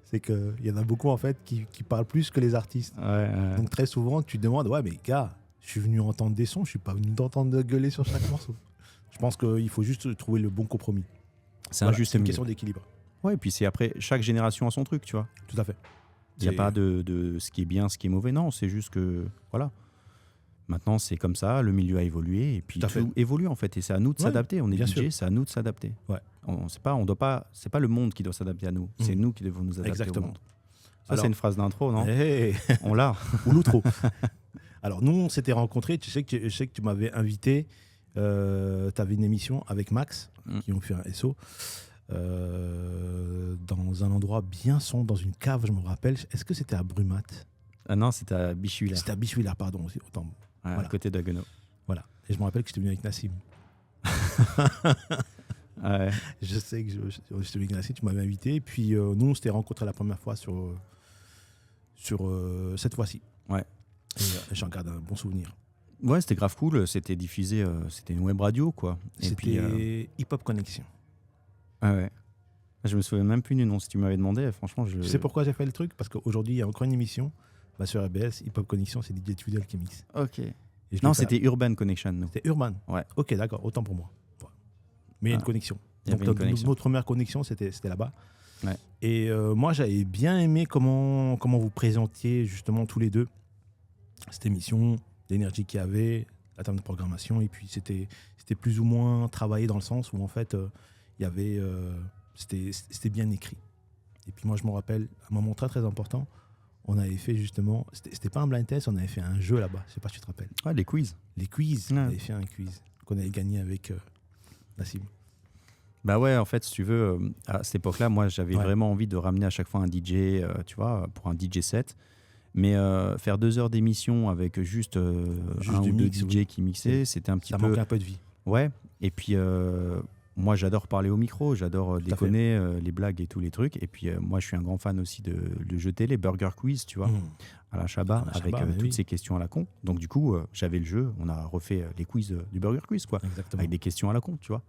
c'est qu'il y en a beaucoup en fait qui parlent plus que les artistes. Ouais. Donc très souvent, tu te demandes, ouais, mais gars, je suis venu entendre des sons, je suis pas venu t'entendre gueuler sur chaque morceau. Je pense qu'il faut juste trouver le bon compromis. C'est Voilà, un juste c'est une milieu. question d'équilibre. Ouais, et puis c'est après, chaque génération a son truc, tu vois. Tout à fait. Il n'y a C'est- pas de ce qui est bien, ce qui est mauvais. Non, c'est juste que, voilà. Maintenant, c'est comme ça, le milieu a évolué et puis Tout à fait. tout évolue en fait. Et c'est à nous de Ouais, s'adapter. On est bien DJ, sûr. c'est à nous de s'adapter. Ouais. C'est pas le monde qui doit s'adapter à nous. C'est nous qui devons nous adapter Exactement. au monde. Ça, Alors- c'est une phrase d'intro, non Hey. On l'a. Ou l'outro. Alors, nous, on s'était rencontrés. Je sais que tu m'avais invité. Tu avais une émission avec Max, qui ont fait un SO, dans un endroit bien sombre, dans une cave, je me rappelle. Est-ce que c'était à Brumat? Ah non, c'était à Bichevillers, C'était à Bichevillers, pardon. Autant. à voilà. côté d'Haguenau. Voilà. Et je me rappelle que j'étais venu avec Nassim. Ouais. Je sais que j'étais venu avec Nassim, tu m'avais invité. Et puis, nous, on s'était rencontrés la première fois sur cette fois-ci. Ouais. Et j'en garde un bon souvenir. Ouais, c'était grave cool. C'était diffusé, c'était une web radio, quoi. Et puis, C'était Hip Hop Connection. ouais. Je me souviens même plus du nom. Si tu m'avais demandé, franchement, Tu sais pourquoi j'ai fait le truc? Parce qu'aujourd'hui, il y a encore une émission sur RBS, Hip Hop Connection, c'est DJ Tudel qui mixe. Ok. Et je Non, l'ai fait- c'était Urban Connection, nous. C'était Urban. Ouais. Ok, d'accord, autant pour moi. Ouais. Mais il y a une Ah. connexion. Il y avait Donc, une connexion. notre première connexion, c'était là-bas. Ouais. Et moi, j'avais bien aimé comment vous présentiez justement tous les deux cette émission, l'énergie qu'il y avait, la terme de programmation. Et puis, c'était plus ou moins travaillé dans le sens où, en fait, il y avait... c'était bien écrit. Et puis, moi, je me rappelle, un moment très, très important, on avait fait justement... C'était pas un blind test, on avait fait un jeu là-bas. Je sais pas si tu te rappelles. Ouais, les quiz. Les quiz. Ouais. On avait fait un quiz qu'on avait gagné avec Nassim. Bah ouais, en fait, si tu veux, à cette époque-là, moi, j'avais Ouais. vraiment envie de ramener à chaque fois un DJ, tu vois, pour un DJ set. Mais faire 2 heures d'émission avec juste, Juste un du ou deux mix, DJ oui. qui mixaient, c'était un petit Ça peu... manquait un peu de vie. Ouais, et puis moi, j'adore parler au micro, j'adore à déconner, les blagues et tous les trucs. Et puis moi, je suis un grand fan aussi de jeux télé, Burger Quiz, tu vois, à la Chabat, À la avec Chabat, mais toutes oui. ces questions à la con. Donc du coup, j'avais le jeu, on a refait les quiz du Burger Quiz, quoi. Exactement. Avec des questions à la con, tu vois.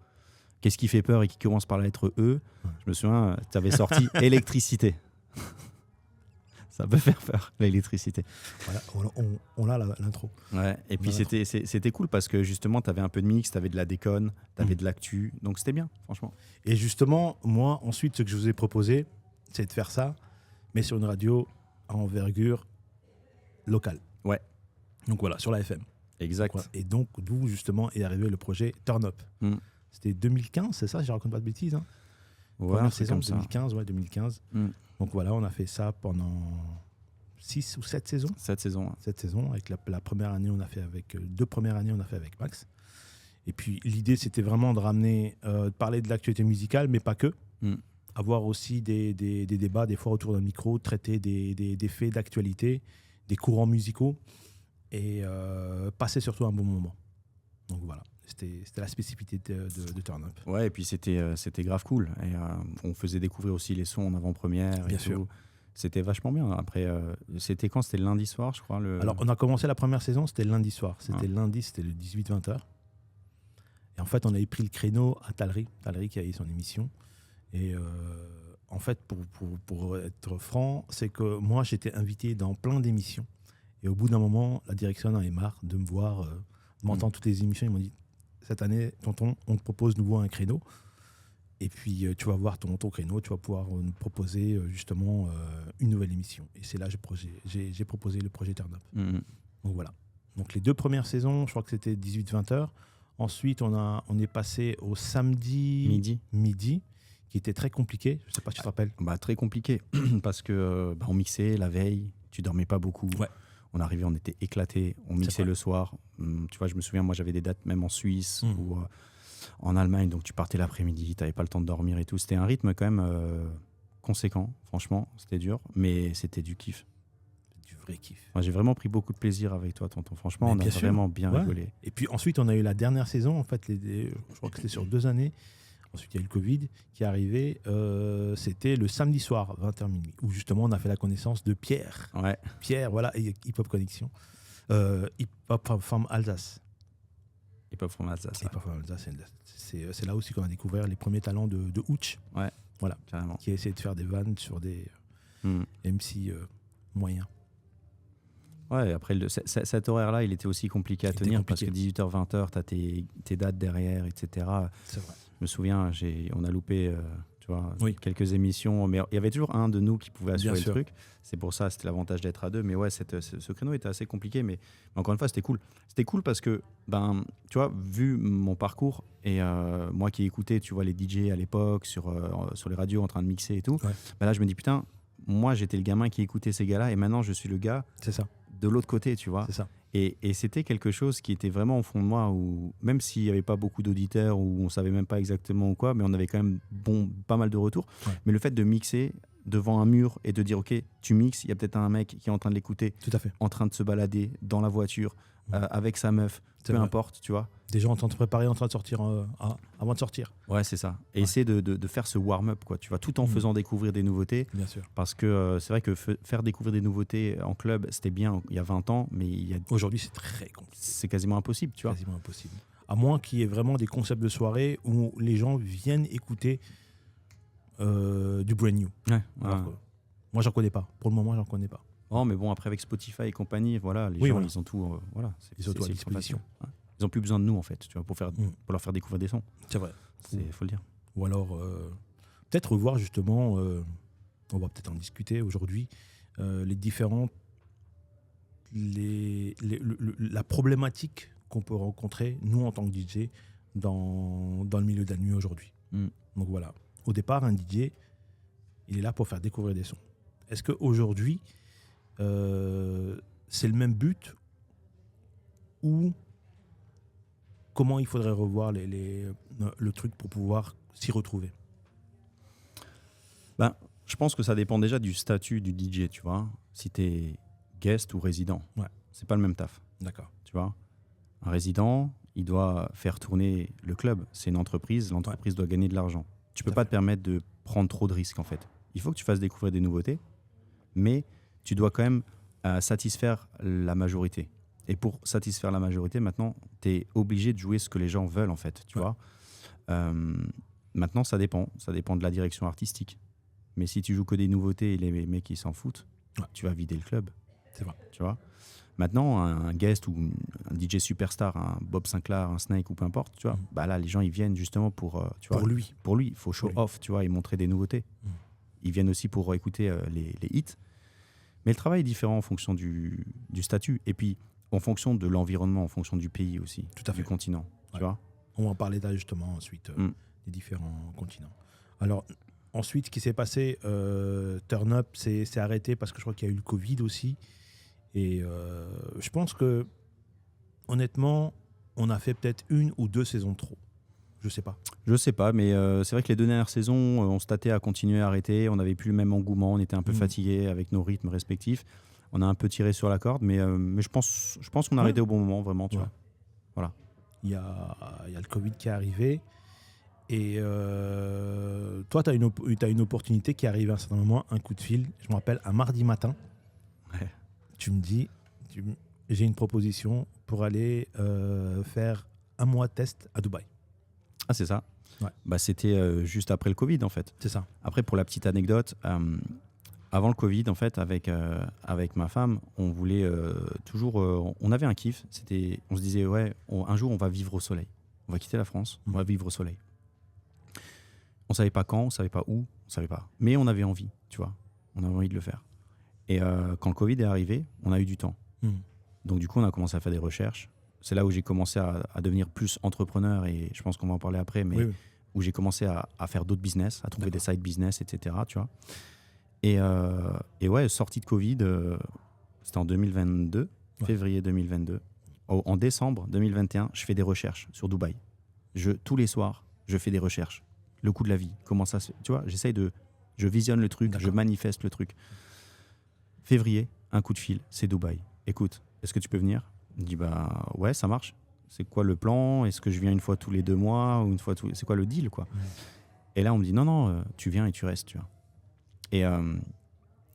Qu'est-ce qui fait peur et qui commence par la lettre E? Ouais. Je me souviens, tu avais sorti électricité. Ça peut faire peur, l'électricité. Voilà, on a l'intro. Ouais. Et puis Voilà. c'était cool parce que justement, tu avais un peu de mix, tu avais de la déconne, tu avais Mm. de l'actu. Donc c'était bien, franchement. Et justement, moi, ensuite, ce que je vous ai proposé, c'est de faire ça, mais sur une radio à envergure locale. Ouais. Donc voilà, sur la FM. Exact. Voilà. Et donc, d'où justement est arrivé le projet Turn Up. Mm. C'était 2015, c'est ça, je raconte pas de bêtises. Hein. Ouais, Première c'est saison, comme ça. 2015, ouais, 2015. Mm. Donc voilà, on a fait ça pendant 6 ou 7 saisons. Cette saison. Hein. Cette saison, avec la première année, on a fait avec 2 premières années, on a fait avec Max. Et puis l'idée, c'était vraiment de ramener, de parler de l'actualité musicale, mais pas que. Mm. Avoir aussi des débats, des fois autour d'un micro, traiter des faits d'actualité, des courants musicaux, et passer surtout un bon moment. Donc voilà, c'était la spécificité de Turn Up. Ouais, et puis c'était grave cool. Et on faisait découvrir aussi les sons en avant-première. Bien et sûr. tout. C'était vachement bien. Après, c'était quand? C'était le lundi soir, je crois. Alors, on a commencé la première saison, c'était le lundi soir. C'était Ah. le lundi, c'était le 18-20h. Et en fait, on avait pris le créneau à Tallery qui a eu son émission. Et en fait, pour être franc, c'est que moi, j'étais invité dans plein d'émissions. Et au bout d'un moment, la direction en avait marre de me voir, de m'entendre toutes les émissions. Ils m'ont dit, cette année, tonton, on te propose nouveau un créneau. Et puis, tu vas voir ton créneau, tu vas pouvoir nous proposer justement une nouvelle émission. Et c'est là que j'ai proposé le projet Turn Up. Mhm. Donc voilà. Donc les 2 premières saisons, je crois que c'était 18-20h. Ensuite, on est passé au samedi midi, qui était très compliqué. Je ne sais pas si tu te rappelles. Bah, très compliqué parce que on mixait la veille, tu dormais pas beaucoup. Ouais. On arrivait, on était éclatés, on mixait vrai. le soir. Tu vois, je me souviens, moi j'avais des dates même en Suisse Mm. ou en Allemagne, donc tu partais l'après-midi, tu n'avais pas le temps de dormir et tout. C'était un rythme quand même conséquent, franchement, c'était dur, mais c'était du kiff. Du vrai kiff. Moi, j'ai vraiment pris beaucoup de plaisir avec toi, tonton. Franchement, on a vraiment bien rigolé. Et puis ensuite, on a eu la dernière saison, en fait, je crois que c'était sur 2 années. Ensuite, il y a eu le Covid qui est arrivé. C'était le samedi soir, 20h minuit, où justement, on a fait la connaissance de Pierre. Ouais. Pierre, voilà, et Hip Hop Connexion. Hip Hop from Alsace. Hip Hop from Alsace. Hip Hop from Alsace, c'est là aussi qu'on a découvert les premiers talents de Hooch. Ouais. Voilà. Carrément. Qui a essayé de faire des vannes sur des MC moyens. Ouais, après, cet horaire-là, il était aussi compliqué à tenir parce que 18h-20h, tu as tes dates derrière, etc. C'est vrai. Je me souviens, on a loupé quelques émissions, mais il y avait toujours un de nous qui pouvait assurer le truc. C'est pour ça, c'était l'avantage d'être à deux. Mais ouais, ce créneau était assez compliqué, mais encore une fois, c'était cool. C'était cool parce que, tu vois, vu mon parcours et moi qui écoutais, tu vois, les DJ à l'époque sur les radios en train de mixer et tout, là, je me dis, putain, moi, j'étais le gamin qui écoutait ces gars-là et maintenant, je suis le gars de l'autre côté, tu vois. C'est ça. Et c'était quelque chose qui était vraiment au fond de moi, où même s'il n'y avait pas beaucoup d'auditeurs, où on ne savait même pas exactement ou quoi, mais on avait quand même pas mal de retours. Ouais. Mais le fait de mixer devant un mur et de dire, OK, tu mixes, il y a peut-être un mec qui est en train de l'écouter, en train de se balader dans la voiture, avec sa meuf, peu importe, tu vois. Des gens en train de préparer, en train de sortir, avant de sortir. Ouais, c'est ça. Et essayer de faire ce warm-up, quoi, tu vois, tout en faisant découvrir des nouveautés. Bien sûr. Parce que c'est vrai que faire découvrir des nouveautés en club, c'était bien il y a 20 ans, mais aujourd'hui, c'est très compliqué. C'est quasiment impossible, tu vois. Quasiment impossible. À moins qu'il y ait vraiment des concepts de soirée où les gens viennent écouter du brand new. Ouais. Moi, j'en connais pas. Pour le moment, j'en connais pas. Oh, mais bon, après avec Spotify et compagnie, voilà, les gens, ils ont tout. Ils ont tout à disposition. Ils n'ont plus besoin de nous, en fait, tu vois, pour leur faire découvrir des sons. C'est vrai. Faut le dire. Ou alors, peut-être revoir justement, on va peut-être en discuter aujourd'hui, les différentes. La problématique qu'on peut rencontrer, nous, en tant que DJ, dans le milieu de la nuit aujourd'hui. Donc voilà. Au départ, un DJ, il est là pour faire découvrir des sons. Est-ce qu'aujourd'hui, c'est le même but ou comment il faudrait revoir le truc pour pouvoir s'y retrouver? Je pense que ça dépend déjà du statut du DJ, tu vois. Si tu es guest ou résident, c'est pas le même taf. D'accord. Tu vois, un résident, il doit faire tourner le club. C'est une entreprise, l'entreprise doit gagner de l'argent. Tu peux pas te permettre de prendre trop de risques, en fait. Il faut que tu fasses découvrir des nouveautés, mais tu dois quand même satisfaire la majorité. Et pour satisfaire la majorité, maintenant, tu es obligé de jouer ce que les gens veulent, en fait, tu vois. Maintenant, ça dépend de la direction artistique. Mais si tu joues que des nouveautés et les mecs qui s'en foutent, tu vas vider le club. C'est vrai. Tu vois. Maintenant, un guest ou un DJ superstar, un Bob Sinclair, un Snake ou peu importe, tu vois, là, les gens, ils viennent justement pour, tu vois, pour lui, il faut show off, tu vois, et montrer des nouveautés. Ils viennent aussi pour écouter les hits. Mais le travail est différent en fonction du statut. Et puis, en fonction de l'environnement, en fonction du pays aussi, du continent. Tu vois. On va en parler là justement ensuite, des différents continents. Alors, ensuite, ce qui s'est passé, Turn Up s'est arrêté parce que je crois qu'il y a eu le Covid aussi. Et je pense que, honnêtement, on a fait peut-être 1 ou 2 saisons de trop. Je sais pas, mais c'est vrai que les 2 dernières saisons, on se tâtait à continuer à arrêter. On n'avait plus le même engouement, on était un peu fatigués avec nos rythmes respectifs. On a un peu tiré sur la corde, mais je pense qu'on a arrêté au bon moment, vraiment. Tu vois. Voilà. Il y a le Covid qui est arrivé. Et toi, tu as une opportunité qui arrive à un certain moment, un coup de fil. Je me rappelle, un mardi matin, tu me dis, j'ai une proposition pour aller faire 1 mois de test à Dubaï. Ah, c'est ça. C'était juste après le Covid, en fait. C'est ça. Après, pour la petite anecdote, avant le Covid, en fait, avec ma femme, on voulait toujours... on avait un kiff. On se disait, un jour, on va vivre au soleil. On va quitter la France, on va vivre au soleil. On ne savait pas quand, on ne savait pas où, on ne savait pas. Mais on avait envie, tu vois. On avait envie de le faire. Et quand le Covid est arrivé, on a eu du temps. Donc, du coup, on a commencé à faire des recherches. C'est là où j'ai commencé à devenir plus entrepreneur, et je pense qu'on va en parler après, mais où j'ai commencé à faire d'autres business, à trouver des side business, etc. Tu vois. Et ouais, sortie de Covid, c'était en 2022, février 2022. En décembre 2021, je fais des recherches sur Dubaï. Tous les soirs, je fais des recherches. Le coût de la vie, comment ça se... Tu vois, je visionne le truc, je manifeste le truc. Février, un coup de fil, c'est Dubaï. Écoute, est-ce que tu peux venir? Il me dit, bah ouais, ça marche. C'est quoi le plan? Est-ce que je viens une fois tous les 2 mois ou une fois tous... C'est quoi le deal, quoi? Et là, on me dit, non, tu viens et tu restes, tu vois. Et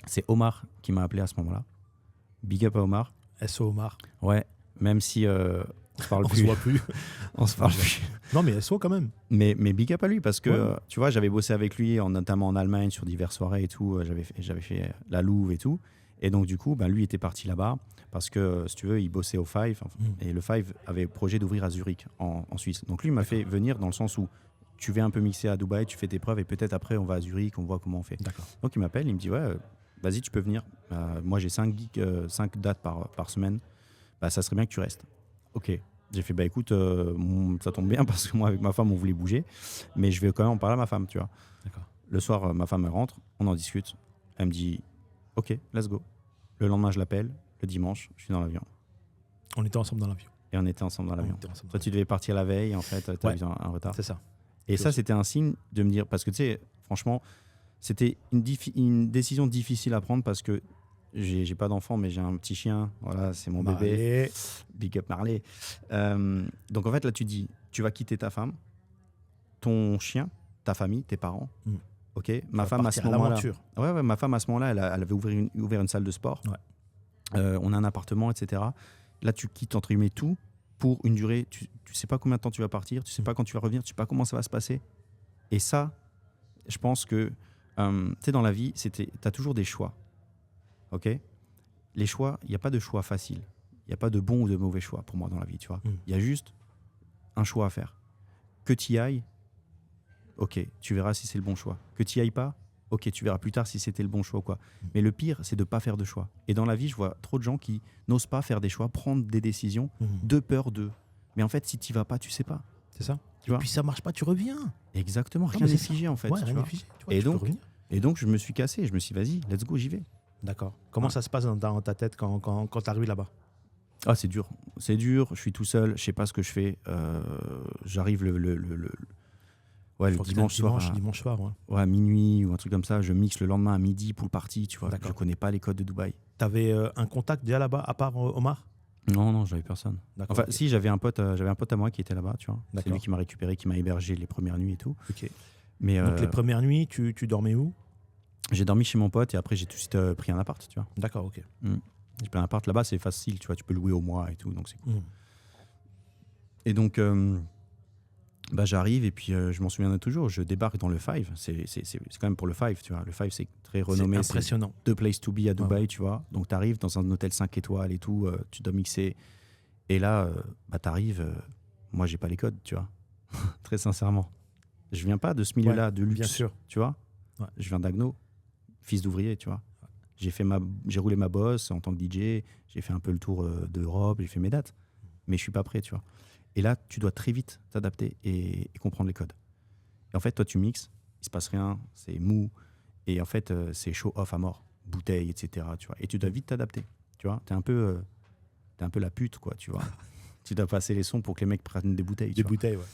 c'est Omar qui m'a appelé à ce moment-là. Big up à Omar. SO Omar. Ouais, même si on se parle On plus. se voit plus. On se parle plus. Non, mais SO quand même. Mais big up à lui parce que, Ouais. tu vois, j'avais bossé avec lui, notamment en Allemagne, sur diverses soirées et tout. J'avais fait la Louve et tout. Et donc, du coup, ben, lui était parti là-bas parce que, si tu veux, il bossait au Five. Et le Five avait projet d'ouvrir à Zurich, en Suisse. Donc, lui, il m'a fait venir dans le sens où tu vas un peu mixer à Dubaï, tu fais tes preuves et peut-être après, on va à Zurich, on voit comment on fait. D'accord. Donc, il m'appelle, il me dit, ouais, vas-y, tu peux venir. Moi, j'ai 5 dates par semaine. Bah, ça serait bien que tu restes. Ok. J'ai fait, bah écoute, ça tombe bien parce que moi, avec ma femme, on voulait bouger. Mais je vais quand même en parler à ma femme, tu vois. D'accord. Le soir, ma femme, elle rentre, on en discute. Elle me dit, ok, let's go. Le lendemain, je l'appelle. Le dimanche, je suis dans l'avion. On était ensemble dans l'avion. Et on était ensemble dans l'avion. Toi, tu devais partir la veille, en fait, tu as eu un retard. C'est ça. Et ça, c'était un signe de me dire, parce que tu sais, franchement, c'était une décision difficile à prendre parce que j'ai pas d'enfant, mais j'ai un petit chien. Voilà, c'est mon bébé. Marley. Big up Marley. Donc en fait, là, tu dis, tu vas quitter ta femme, ton chien, ta famille, tes parents. Ok. Ma femme à ce moment-là. Ouais, ma femme à ce moment-là, elle avait ouvert une salle de sport. Ouais. On a un appartement, etc. Là, tu quittes entre guillemets tout pour une durée. Tu sais pas combien de temps tu vas partir, tu sais pas quand tu vas revenir, tu sais pas comment ça va se passer. Et ça, je pense que tu sais, dans la vie, t'as toujours des choix. Ok. Les choix, il n'y a pas de choix facile. Il n'y a pas de bon ou de mauvais choix pour moi dans la vie, tu vois. Il y a juste un choix à faire. Que tu y ailles, ok, tu verras si c'est le bon choix. Que tu n'y ailles pas, ok, tu verras plus tard si c'était le bon choix ou quoi. Mais le pire, c'est de ne pas faire de choix. Et dans la vie, je vois trop de gens qui n'osent pas faire des choix, prendre des décisions de peur d'eux. Mais en fait, si tu n'y vas pas, tu sais pas. C'est ça. Tu vois. Puis ça marche pas, tu reviens. Exactement, rien n'est figé en fait. Ouais, tu rien vois. n'est figé. Tu vois, Et donc, je me suis cassé. Je me suis dit, vas-y, let's go, j'y vais. D'accord. Comment ça se passe dans ta tête quand tu arrives là-bas? Ah, c'est dur. C'est dur. Je suis tout seul. Je sais pas ce que je fais. J'arrive le dimanche soir. Ouais, à minuit ou un truc comme ça. Je mixe le lendemain à midi, pool party. Tu vois. D'accord. Je connais pas les codes de Dubaï. T'avais un contact déjà là-bas à part Omar? Non, j'avais personne. D'accord, enfin, okay. Si, j'avais un pote à moi qui était là-bas. Tu vois. D'accord. C'est lui qui m'a récupéré, qui m'a hébergé les premières nuits et tout. Ok. Mais donc les premières nuits, tu dormais où? J'ai dormi chez mon pote et après j'ai tout de suite pris un appart, tu vois. D'accord, ok. J'ai pris un appart là-bas, c'est facile, tu vois, tu peux louer au mois et tout, donc c'est cool. Et donc, j'arrive et puis je m'en souviendrai toujours, je débarque dans le Five, c'est quand même pour le Five, tu vois. Le Five, c'est très renommé. C'est impressionnant. C'est the place to be à Dubaï, tu vois. Donc tu arrives dans un hôtel 5 étoiles et tout, tu dois mixer. Et là, tu arrives, moi j'ai pas les codes, tu vois. Très sincèrement. Je viens pas de ce milieu-là, de luxe, bien sûr. tu vois. Ouais. Je viens d'Agno, fils d'ouvrier, tu vois. J'ai roulé ma bosse en tant que DJ, j'ai fait un peu le tour d'Europe, j'ai fait mes dates, mais je suis pas prêt, tu vois. Et là, tu dois très vite t'adapter et comprendre les codes. Et en fait, toi, tu mixes, il se passe rien, c'est mou, et en fait, c'est show off à mort, bouteille, etc. Tu vois. Et tu dois vite t'adapter, tu vois. T'es un peu la pute, quoi, tu vois. Tu dois passer les sons pour que les mecs prennent des bouteilles. Des bouteilles, ouais.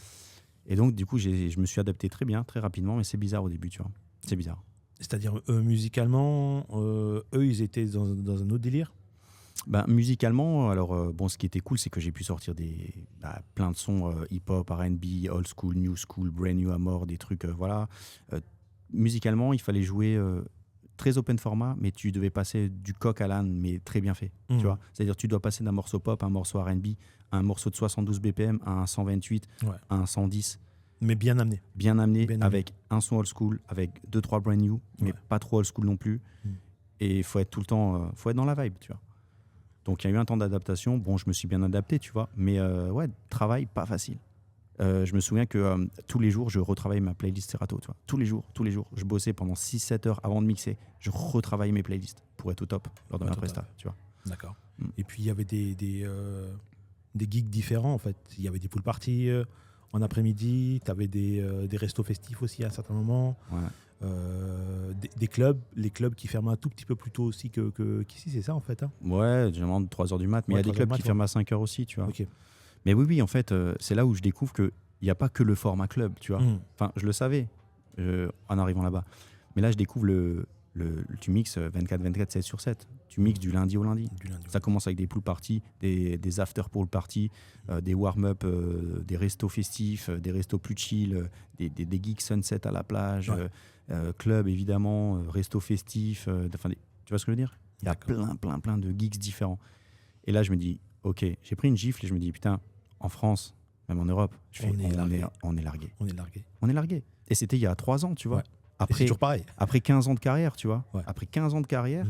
Et donc, du coup, je me suis adapté très bien, très rapidement, mais c'est bizarre au début, tu vois. C'est bizarre. C'est-à-dire, musicalement, eux, ils étaient dans un autre délire? Musicalement, alors, ce qui était cool, c'est que j'ai pu sortir plein de sons hip-hop, R&B, old school, new school, brand new à mort, des trucs, voilà. Musicalement, il fallait jouer très open format, mais tu devais passer du coq à l'âne, mais très bien fait, tu vois. C'est-à-dire, tu dois passer d'un morceau pop à un morceau R&B, à un morceau de 72 BPM, à un 128, à un 110. Mais bien amené. Bien amené, avec un son old school, avec 2-3 brand new, mais pas trop old school non plus. Et il faut être tout le temps, faut être dans la vibe, tu vois. Donc il y a eu un temps d'adaptation. Bon, je me suis bien adapté, tu vois. Mais travail pas facile. Je me souviens que tous les jours, je retravaillais ma playlist Serato, tu vois. Tous les jours. Je bossais pendant 6-7 heures avant de mixer. Je retravaillais mes playlists pour être au top lors de ma presta, tu vois. D'accord. Et puis il y avait des gigs différents, en fait. Il y avait des pool parties en après-midi, tu avais des restos festifs aussi à un certain moment, des clubs, les clubs qui ferment un tout petit peu plus tôt aussi qu'ici, c'est ça en fait, hein? Ouais, généralement de 3h du mat, mais il y a des clubs qui ferment à 5h aussi, tu vois. Okay. Mais oui, en fait, c'est là où je découvre qu'il n'y a pas que le format club, tu vois. Enfin, je le savais en arrivant là-bas. Mais là, je découvre le tu mixes 24, 7 sur 7. Tu mixes du lundi au lundi. Ça commence avec des pool parties, des after pool parties, des warm-up, des restos festifs, des restos plus chill, des geeks sunset à la plage, club évidemment, restos festifs. Tu vois ce que je veux dire? Il y a plein de geeks différents. Et là, je me dis, ok, j'ai pris une gifle et je me dis, putain, en France, même en Europe, on est largué. On est largué. Et c'était il y a 3 ans, tu vois. Ouais. C'est toujours pareil. Après 15 ans de carrière, tu vois. Ouais. Après 15 ans de carrière,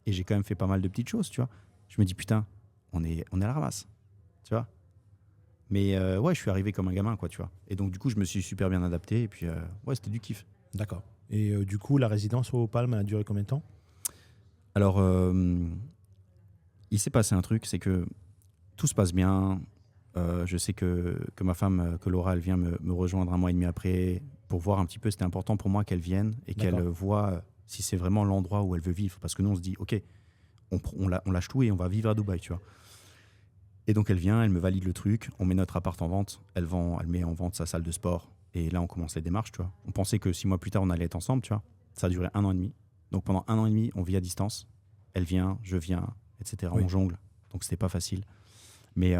et j'ai quand même fait pas mal de petites choses, tu vois. Je me dis, putain, on est à la ramasse, tu vois. Mais je suis arrivé comme un gamin, quoi, tu vois. Et donc, du coup, je me suis super bien adapté. Et puis, c'était du kiff. D'accord. Et du coup, la résidence au Palm, elle a duré combien de temps? Alors, il s'est passé un truc, c'est que tout se passe bien. Je sais que ma femme, que Laura, elle vient me rejoindre 1 mois et demi après pour voir un petit peu. C'était important pour moi qu'elle vienne et qu'elle voit si c'est vraiment l'endroit où elle veut vivre. Parce que nous, on se dit, OK, on lâche tout et on va vivre à Dubaï, tu vois. Et donc, elle vient, elle me valide le truc. On met notre appart en vente. Elle met en vente sa salle de sport. Et là, on commence les démarches, tu vois. On pensait que 6 mois plus tard, on allait être ensemble, tu vois. Ça a duré 1 an et demi. Donc, pendant 1 an et demi, on vit à distance. Elle vient, je viens, etc. Oui. On jongle. Donc, c'était pas facile. Mais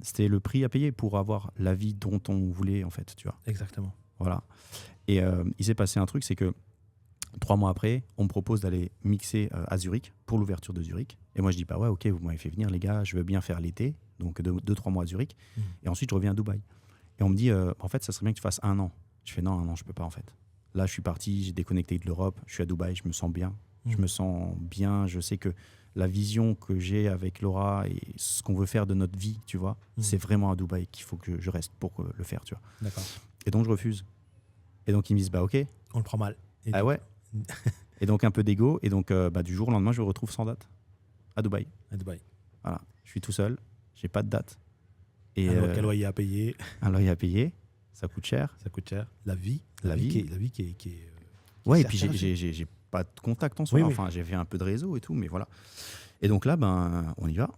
c'était le prix à payer pour avoir la vie dont on voulait, en fait, tu vois. Exactement. Voilà. Et il s'est passé un truc, c'est que 3 mois après, on me propose d'aller mixer à Zurich pour l'ouverture de Zurich. Et moi, je dis, bah ouais, ok, vous m'avez fait venir, les gars, je veux bien faire l'été, donc 2-3 mois à Zurich. Et ensuite, je reviens à Dubaï. Et on me dit, en fait, ça serait bien que tu fasses 1 an. Je fais, non, 1 an, je peux pas, en fait. Là, je suis parti, j'ai déconnecté de l'Europe, je suis à Dubaï, je me sens bien. Je me sens bien, je sais que la vision que j'ai avec Laura et ce qu'on veut faire de notre vie, tu vois, c'est vraiment à Dubaï qu'il faut que je reste pour le faire, tu vois. D'accord. Et donc, je refuse. Et donc, ils me disent, bah ok. On le prend mal. Ah ouais. Et donc, un peu d'ego. Et donc, du jour au lendemain, je me retrouve sans date à Dubaï. À Dubaï. Voilà. Je suis tout seul, j'ai pas de date. Et quel loyer à payer? Un loyer à payer, ça coûte cher. Ça coûte cher. La vie qui est ouais, et puis j'ai pas de contact en soi. Oui, enfin, j'ai fait un peu de réseau et tout, mais voilà. Et donc là, on y va.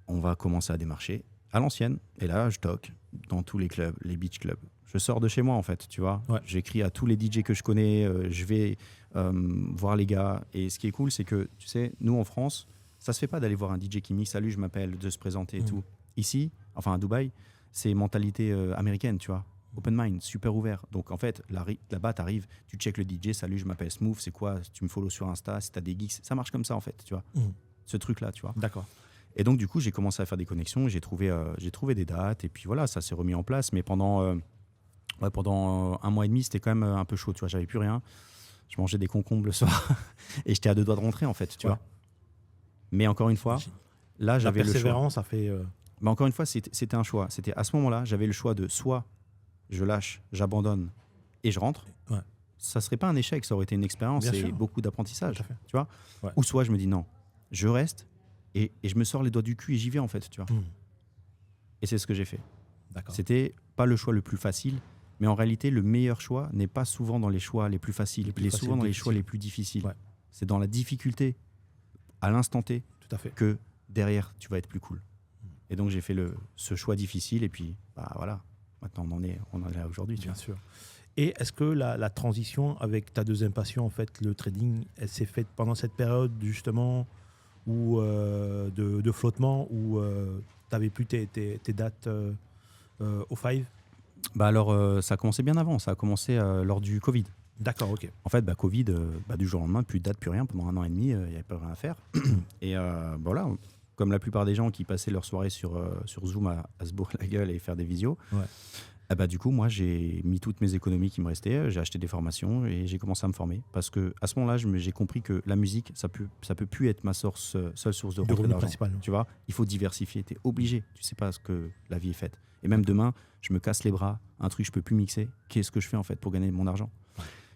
On va commencer à démarcher à l'ancienne. Et là, je toque dans tous les clubs, les beach clubs. Je sors de chez moi, en fait, tu vois. Ouais. J'écris à tous les DJ que je connais. Je vais voir les gars. Et ce qui est cool, c'est que, tu sais, nous, en France, ça se fait pas d'aller voir un DJ qui mixe. Salut, je m'appelle, de se présenter et tout. Ici, enfin à Dubaï, c'est mentalité américaine, tu vois. Open mind, super ouvert. Donc en fait, là-bas, tu arrives, tu check le DJ, salut, je m'appelle Smooth, c'est quoi? Tu me follow sur Insta, si tu as des geeks, ça marche comme ça en fait, tu vois. Ce truc-là, tu vois. D'accord. Et donc du coup, j'ai commencé à faire des connexions, j'ai trouvé des dates, et puis voilà, ça s'est remis en place. Mais pendant 1 mois et demi, c'était quand même un peu chaud, tu vois, j'avais plus rien. Je mangeais des concombres le soir, et j'étais à 2 doigts de rentrer en fait, tu vois. Mais encore une fois, là, j'avais le choix. La persévérance a fait... Mais encore une fois, c'était un choix. C'était à ce moment-là, j'avais le choix de soit je lâche, j'abandonne et je rentre. Ouais. Ça serait pas un échec, ça aurait été une expérience Bien et sûr. beaucoup d'apprentissage, tu vois. Ouais. Ou soit je me dis non, je reste et je me sors les doigts du cul et j'y vais en fait, tu vois. Et c'est ce que j'ai fait. D'accord. C'était pas le choix le plus facile, mais en réalité, le meilleur choix n'est pas souvent dans les choix les plus faciles, il est souvent dans les choix les plus difficiles. Ouais. C'est dans la difficulté, à l'instant T, tout à fait, que derrière, tu vas être plus cool. Et donc, j'ai fait ce choix difficile et puis, voilà. Maintenant, on en est là aujourd'hui. Bien sûr. Et est-ce que la transition avec ta deuxième passion, en fait, le trading, elle s'est faite pendant cette période, justement, où, de flottement, où tu n'avais plus tes dates au Five? Alors, ça a commencé bien avant. Ça a commencé lors du Covid. D'accord, ok. En fait, Covid, du jour au lendemain, plus de date, plus rien. Pendant 1 an et demi, il n'y avait pas rien à faire. Et voilà, comme la plupart des gens qui passaient leur soirée sur Zoom à se bourrer la gueule et faire des visios, du coup, moi, j'ai mis toutes mes économies qui me restaient, j'ai acheté des formations et j'ai commencé à me former. Parce qu'à ce moment-là, j'ai compris que la musique, ça peut plus être ma seule source de rentrée d'argent. Tu vois, il faut diversifier, tu es obligé. Tu sais pas ce que la vie est faite. Et même demain, je me casse les bras, un truc, je peux plus mixer. Qu'est-ce que je fais en fait pour gagner mon argent?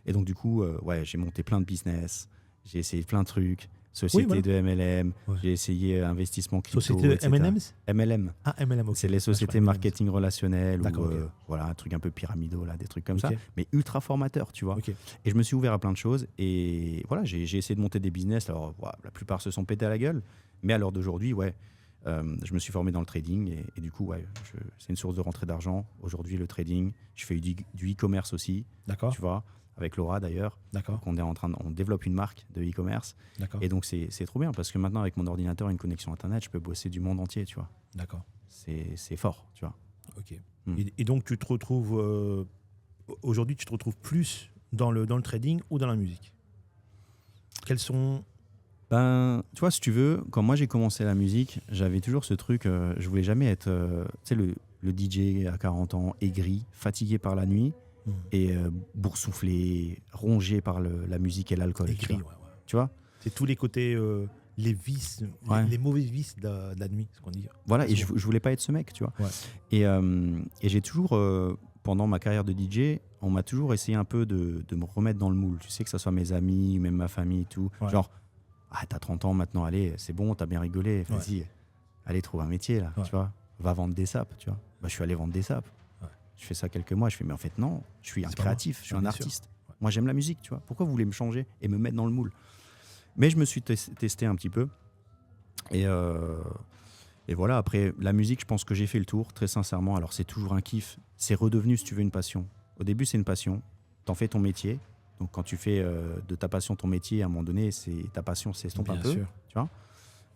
Et donc, du coup, j'ai monté plein de business, j'ai essayé plein de trucs. Société de MLM, j'ai essayé investissement crypto. Société de MLMs? MLM. Ah, MLM, ok. C'est les sociétés marketing relationnel ou voilà, un truc un peu pyramidal, là, des trucs comme ça, mais ultra formateur, tu vois. Et je me suis ouvert à plein de choses et voilà, j'ai essayé de monter des business. Alors, la plupart se sont pétés à la gueule, mais à l'heure d'aujourd'hui, je me suis formé dans le trading et du coup, c'est une source de rentrée d'argent. Aujourd'hui, le trading, je fais du e-commerce aussi, tu vois, avec Laura d'ailleurs. D'accord. On développe une marque de e-commerce. D'accord. Et donc, c'est trop bien parce que maintenant, avec mon ordinateur et une connexion Internet, je peux bosser du monde entier, tu vois. D'accord. C'est fort, tu vois. Ok. Et donc, tu te retrouves... aujourd'hui, tu te retrouves plus dans le trading ou dans la musique? Quels sont... Tu vois, si tu veux, quand moi j'ai commencé la musique, j'avais toujours ce truc, je voulais jamais être, tu sais, le DJ à 40 ans, aigri, fatigué par la nuit et boursouflé, rongé par la musique et l'alcool. Aigri, tu vois, c'est tous les côtés, les vices, les mauvais vices de la nuit, ce qu'on dit. Voilà, et je voulais pas être ce mec, tu vois. Ouais. Et j'ai toujours, pendant ma carrière de DJ, on m'a toujours essayé un peu de me remettre dans le moule. Tu sais, que ce soit mes amis, même ma famille et tout. Ouais. Genre, t'as 30 ans maintenant, allez, c'est bon, t'as bien rigolé, vas-y, allez, trouve un métier, là, tu vois. Va vendre des sapes, tu vois. Je suis allé vendre des sapes. Ouais. Je fais ça quelques mois, je fais, mais en fait, non, je suis un créatif, je suis un artiste. Ouais. Moi, j'aime la musique, tu vois. Pourquoi vous voulez me changer et me mettre dans le moule? Mais je me suis testé un petit peu. Et voilà, après, la musique, je pense que j'ai fait le tour, très sincèrement. Alors, c'est toujours un kiff. C'est redevenu, si tu veux, une passion. Au début, c'est une passion. T'en fais ton métier. Donc, quand tu fais de ta passion ton métier, à un moment donné, ta passion s'estompe un peu. Sûr. Tu vois.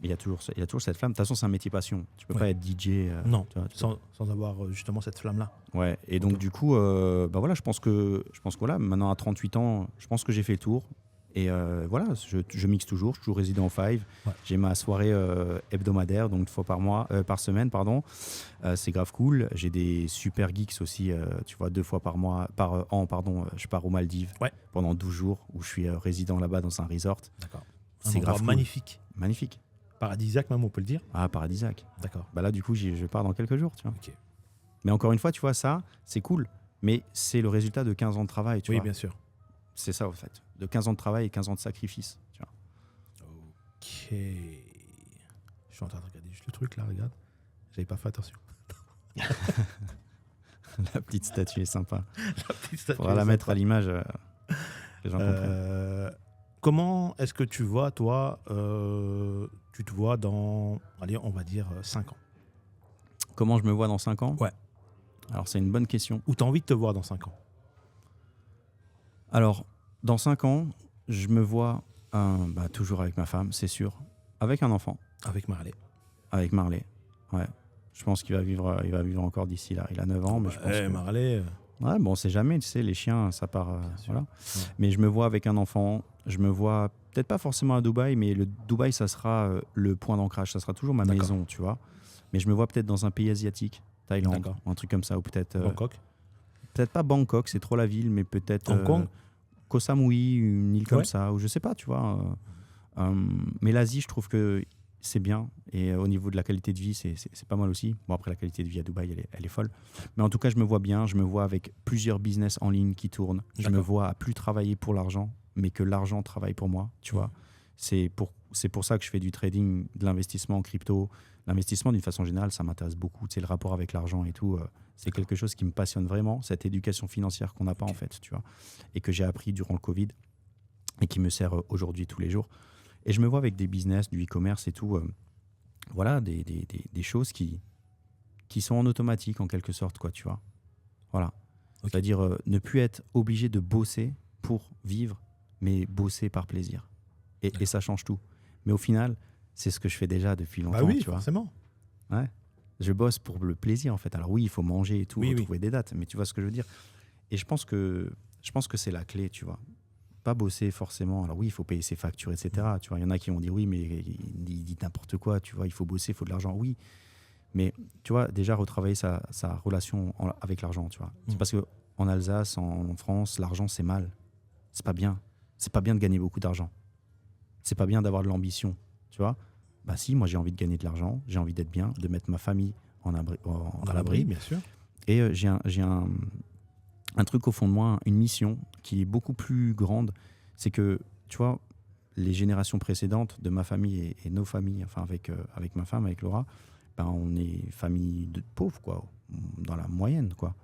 Mais il y a toujours cette flamme. De toute façon, c'est un métier passion. Tu peux pas être DJ. Non, tu vois, sans avoir justement cette flamme-là. Ouais, et donc, du coup, voilà, je pense que voilà, maintenant, à 38 ans, je pense que j'ai fait le tour. Et voilà, je mixe toujours, je suis toujours résident en Five. Ouais. J'ai ma soirée hebdomadaire, donc 2 fois par semaine, pardon. C'est grave cool. J'ai des super geeks aussi, tu vois, 2 fois par an, pardon. Je pars aux Maldives pendant 12 jours où je suis résident là-bas dans un resort. D'accord. C'est grave cool. Magnifique. Magnifique. Paradisiaque même, on peut le dire. Ah, paradisiaque. D'accord. Bah là, du coup, je pars dans quelques jours, tu vois. Okay. Mais encore une fois, tu vois, ça, c'est cool. Mais c'est le résultat de 15 ans de travail, tu vois. Oui, bien sûr. C'est ça, en fait. De 15 ans de travail et 15 ans de sacrifice. Tu vois. Ok. Je suis en train de regarder juste le truc, là, regarde. J'avais pas fait attention. La petite statue est sympa. Il faudra la mettre à l'image. Les gens comprennent. Comment est-ce que tu vois, toi, tu te vois dans, allez, on va dire 5 ans? Comment je me vois dans 5 ans? Ouais. Alors, c'est une bonne question. Où tu as envie de te voir dans 5 ans? Alors, dans 5 ans, je me vois toujours avec ma femme, c'est sûr. Avec un enfant. Avec Marley. Avec Marley, ouais. Je pense qu'il va vivre encore d'ici là. Il a 9 ans, mais je pense que... Marley... Ouais, bon, on sait jamais, tu sais, les chiens, ça part... voilà. Ouais. Mais je me vois avec un enfant. Je me vois, peut-être pas forcément à Dubaï, mais le Dubaï, ça sera le point d'ancrage. Ça sera toujours ma maison, tu vois. Mais je me vois peut-être dans un pays asiatique, Thaïlande, ou un truc comme ça, ou peut-être... Bangkok. Peut-être pas Bangkok, c'est trop la ville, mais peut-être... Hong Kong. Koh Samui, une île comme ça, ou je sais pas, tu vois. Mais l'Asie, je trouve que c'est bien. Et au niveau de la qualité de vie, c'est pas mal aussi. Bon, après, la qualité de vie à Dubaï, elle est folle. Mais en tout cas, je me vois bien. Je me vois avec plusieurs business en ligne qui tournent. Je me vois à plus travailler pour l'argent, mais que l'argent travaille pour moi, tu vois. C'est pour ça que je fais du trading, de l'investissement en crypto. L'investissement, d'une façon générale, ça m'intéresse beaucoup. Tu sais, le rapport avec l'argent et tout, c'est quelque chose qui me passionne vraiment. Cette éducation financière qu'on n'a pas, en fait, tu vois. Et que j'ai appris durant le Covid et qui me sert aujourd'hui tous les jours. Et je me vois avec des business, du e-commerce et tout. Voilà, des choses qui sont en automatique, en quelque sorte, quoi, tu vois. Voilà. Okay. C'est-à-dire ne plus être obligé de bosser pour vivre, mais bosser par plaisir. Et ça change tout. Mais au final, c'est ce que je fais déjà depuis longtemps. Bah oui, tu vois. Forcément. Ouais. Je bosse pour le plaisir, en fait. Alors oui, il faut manger et tout, retrouver des dates, mais tu vois ce que je veux dire. Et je pense que c'est la clé, tu vois. Pas bosser forcément. Alors oui, il faut payer ses factures, etc. Tu vois, il y en a qui vont dire oui, mais il dit n'importe quoi, tu vois, il faut bosser, il faut de l'argent. Oui, mais tu vois, déjà retravailler sa relation avec l'argent, tu vois. C'est parce qu'en Alsace, en France, l'argent, c'est mal. C'est pas bien. C'est pas bien de gagner beaucoup d'argent. C'est pas bien d'avoir de l'ambition, tu vois. Bah si, moi j'ai envie de gagner de l'argent, j'ai envie d'être bien, de mettre ma famille à l'abri, bien sûr. Et j'ai un truc au fond de moi, une mission qui est beaucoup plus grande, c'est que, tu vois, les générations précédentes de ma famille et nos familles, enfin avec ma femme, avec Laura, ben on est famille de pauvres, quoi, dans la moyenne, quoi.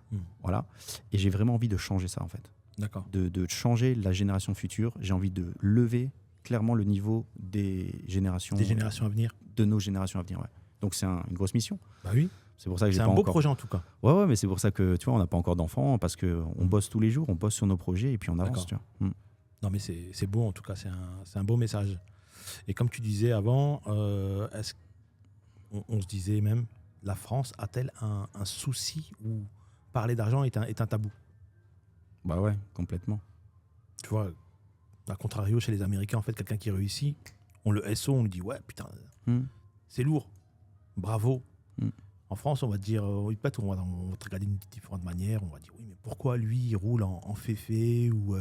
Voilà. Et j'ai vraiment envie de changer ça, en fait. D'accord. De changer la génération future. J'ai envie de lever clairement le niveau des générations... Des générations à venir. De nos générations à venir, ouais. Donc c'est une grosse mission. Bah oui. C'est pour ça que j'ai C'est pas un beau encore... projet en tout cas. Ouais, mais c'est pour ça que, tu vois, on n'a pas encore d'enfants, parce qu'on bosse tous les jours, on bosse sur nos projets et puis on avance, tu vois. Non, mais c'est beau en tout cas, c'est un beau message. Et comme tu disais avant, on se disait même, la France a-t-elle un souci où parler d'argent est un tabou? Bah ouais, complètement. Tu vois, à contrario, chez les Américains, en fait, quelqu'un qui réussit, on le SO, on lui dit, ouais, putain, c'est lourd, bravo. En France, on va te dire, on va te regarder d'une différente manière, on va dire, oui, mais pourquoi lui, il roule en féfé ou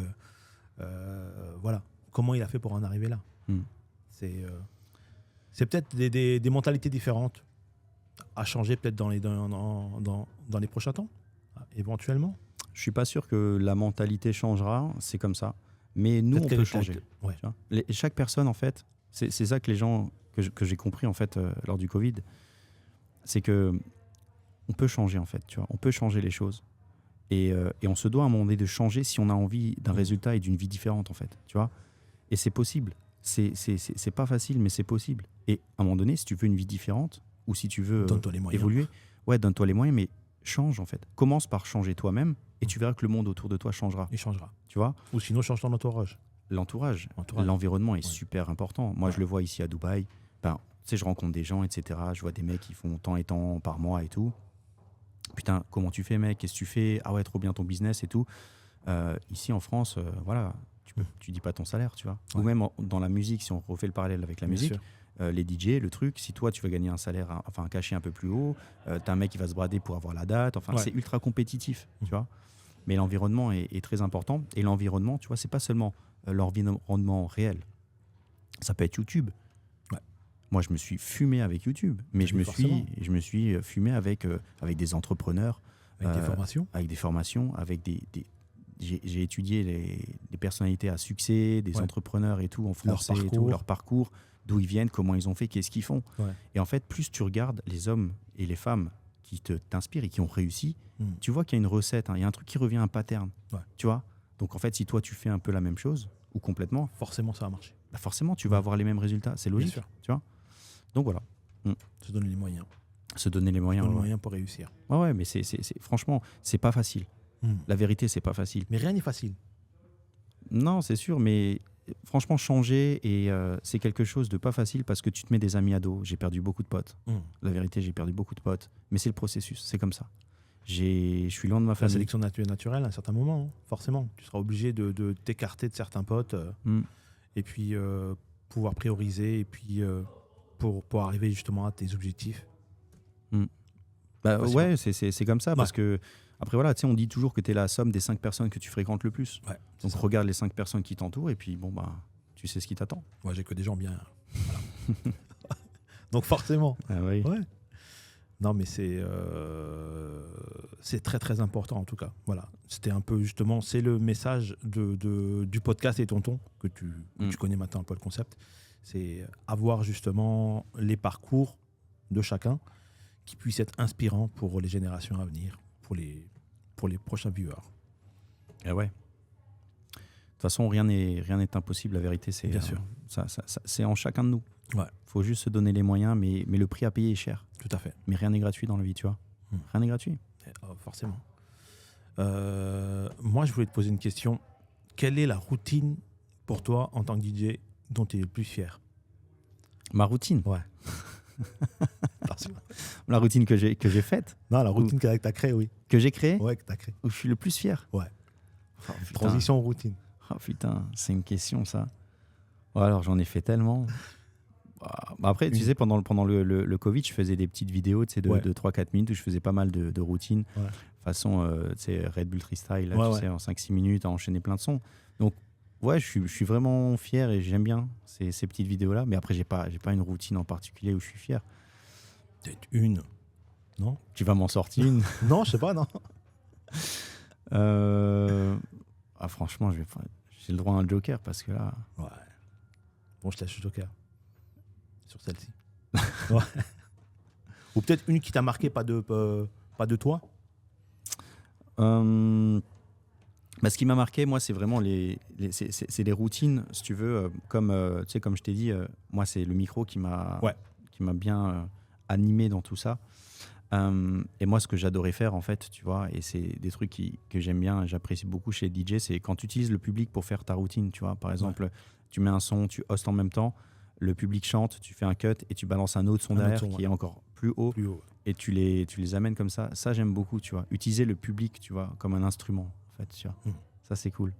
voilà, comment il a fait pour en arriver là? C'est peut-être des mentalités différentes à changer peut-être dans les prochains temps, éventuellement. Je suis pas sûr que la mentalité changera, c'est comme ça. Mais nous, on peut changer. Ouais. Tu vois, chaque personne, en fait, c'est ça que les gens, que j'ai compris en fait lors du Covid, c'est que on peut changer en fait. Tu vois, on peut changer les choses. Et on se doit à un moment donné de changer si on a envie d'un résultat et d'une vie différente en fait. Tu vois, et c'est possible. C'est pas facile, mais c'est possible. Et à un moment donné, si tu veux une vie différente ou si tu veux évoluer, donne-toi les moyens, mais change en fait. Commence par changer toi-même et tu verras que le monde autour de toi changera. Il changera. Tu vois ? Ou sinon, change ton entourage. L'entourage, l'environnement est super important. Moi, je le vois ici à Dubaï. Tu sais, je rencontre des gens, etc. Je vois des mecs qui font tant et tant par mois et tout. Putain, comment tu fais, mec? Qu'est-ce que tu fais? Ah ouais, trop bien ton business et tout. Ici en France, voilà, tu dis pas ton salaire, tu vois. Ou même dans la musique, si on refait le parallèle avec la musique, les DJ, le truc, si toi tu veux gagner un salaire, un cachet un peu plus haut, t'as un mec qui va se brader pour avoir la date. Enfin, c'est ultra compétitif, tu vois. Mais l'environnement est très important. Et l'environnement, tu vois, c'est pas seulement l'environnement réel. Ça peut être YouTube. Moi, je me suis fumé avec YouTube, mais je me suis fumé avec des entrepreneurs, avec des formations, avec j'ai étudié les personnalités à succès, des entrepreneurs et tout en français, leur parcours, d'où ils viennent, comment ils ont fait, qu'est-ce qu'ils font. Et en fait, plus tu regardes les hommes et les femmes qui t'inspirent et qui ont réussi, tu vois qu'il y a une recette, il y a un truc qui revient, un pattern. Tu vois. Donc en fait, si toi tu fais un peu la même chose ou complètement, forcément ça va marcher. Bah forcément, tu vas avoir les mêmes résultats. C'est logique. Tu vois. Donc voilà. Se donner les moyens. Se donner les moyens. Se donner les moyens pour réussir. Ouais, mais franchement, c'est pas facile. La vérité, c'est pas facile. Mais rien n'est facile. Non, c'est sûr, mais franchement, changer, et c'est quelque chose de pas facile parce que tu te mets des amis à dos. J'ai perdu beaucoup de potes. La vérité, j'ai perdu beaucoup de potes. Mais c'est le processus, c'est comme ça. Je suis loin de ma famille. La sélection naturelle à un certain moment, forcément. Tu seras obligé de t'écarter de certains potes et puis pouvoir prioriser et puis pour arriver justement à tes objectifs. Bah, ouais, c'est comme ça parce que après voilà, tu sais, on dit toujours que tu es la somme des 5 personnes que tu fréquentes le plus. Donc regarde les 5 personnes qui t'entourent et puis bon bah tu sais ce qui t'attend. Moi j'ai que des gens bien. Voilà. Donc forcément. Ah oui. Ouais. Non mais c'est très très important en tout cas. Voilà, c'était un peu justement, c'est le message du podcast Et Tonton que tu connais maintenant un peu le concept. C'est avoir justement les parcours de chacun qui puissent être inspirants pour les générations à venir, pour les prochains viewers. Et ouais. De toute façon, rien n'est impossible. La vérité, c'est bien sûr. C'est en chacun de nous. Ouais. Faut juste se donner les moyens, mais le prix à payer est cher. Tout à fait. Mais rien n'est gratuit dans la vie, tu vois. Rien n'est gratuit. Forcément. Moi, je voulais te poser une question. Quelle est la routine pour toi en tant que DJ dont tu es le plus fier? Ma routine? Ouais. La routine que j'ai faite? Non, la routine que tu as créée, oui. Que j'ai créée? Ouais, que tu as créée. Où je suis le plus fier? Ouais. Oh, transition aux routines. Oh putain, c'est une question ça. Ouais, alors j'en ai fait tellement. Après, tu sais, pendant le Covid, je faisais des petites vidéos de 3-4 minutes où je faisais pas mal de routines. Façon, Red Bull Freestyle, là, tu sais, en 5-6 minutes, à enchaîner plein de sons. Donc, ouais, je suis vraiment fier et j'aime bien ces petites vidéos-là. Mais après, j'ai pas une routine en particulier où je suis fier. Peut-être une, non? Tu vas m'en sortir une? Non, je sais pas, non. Franchement, j'ai le droit à un joker parce que là... Ouais. Bon, je te laisse le joker. Sur celle-ci. Ouais. Ou peut-être une qui t'a marqué, pas de toi. Ce qui m'a marqué, moi, c'est vraiment c'est les routines, si tu veux. Comme je t'ai dit, moi, c'est le micro qui m'a bien animé dans tout ça. Et moi, ce que j'adorais faire, en fait, tu vois, et c'est des trucs que j'aime bien, j'apprécie beaucoup chez les DJ, c'est quand tu utilises le public pour faire ta routine, tu vois. Par exemple, tu mets un son, tu hostes en même temps, le public chante, tu fais un cut et tu balances un autre son derrière qui est encore plus haut. Et tu les amènes comme ça. Ça, j'aime beaucoup, tu vois. Utiliser le public, tu vois, comme un instrument, en fait, tu vois. Ça, c'est cool.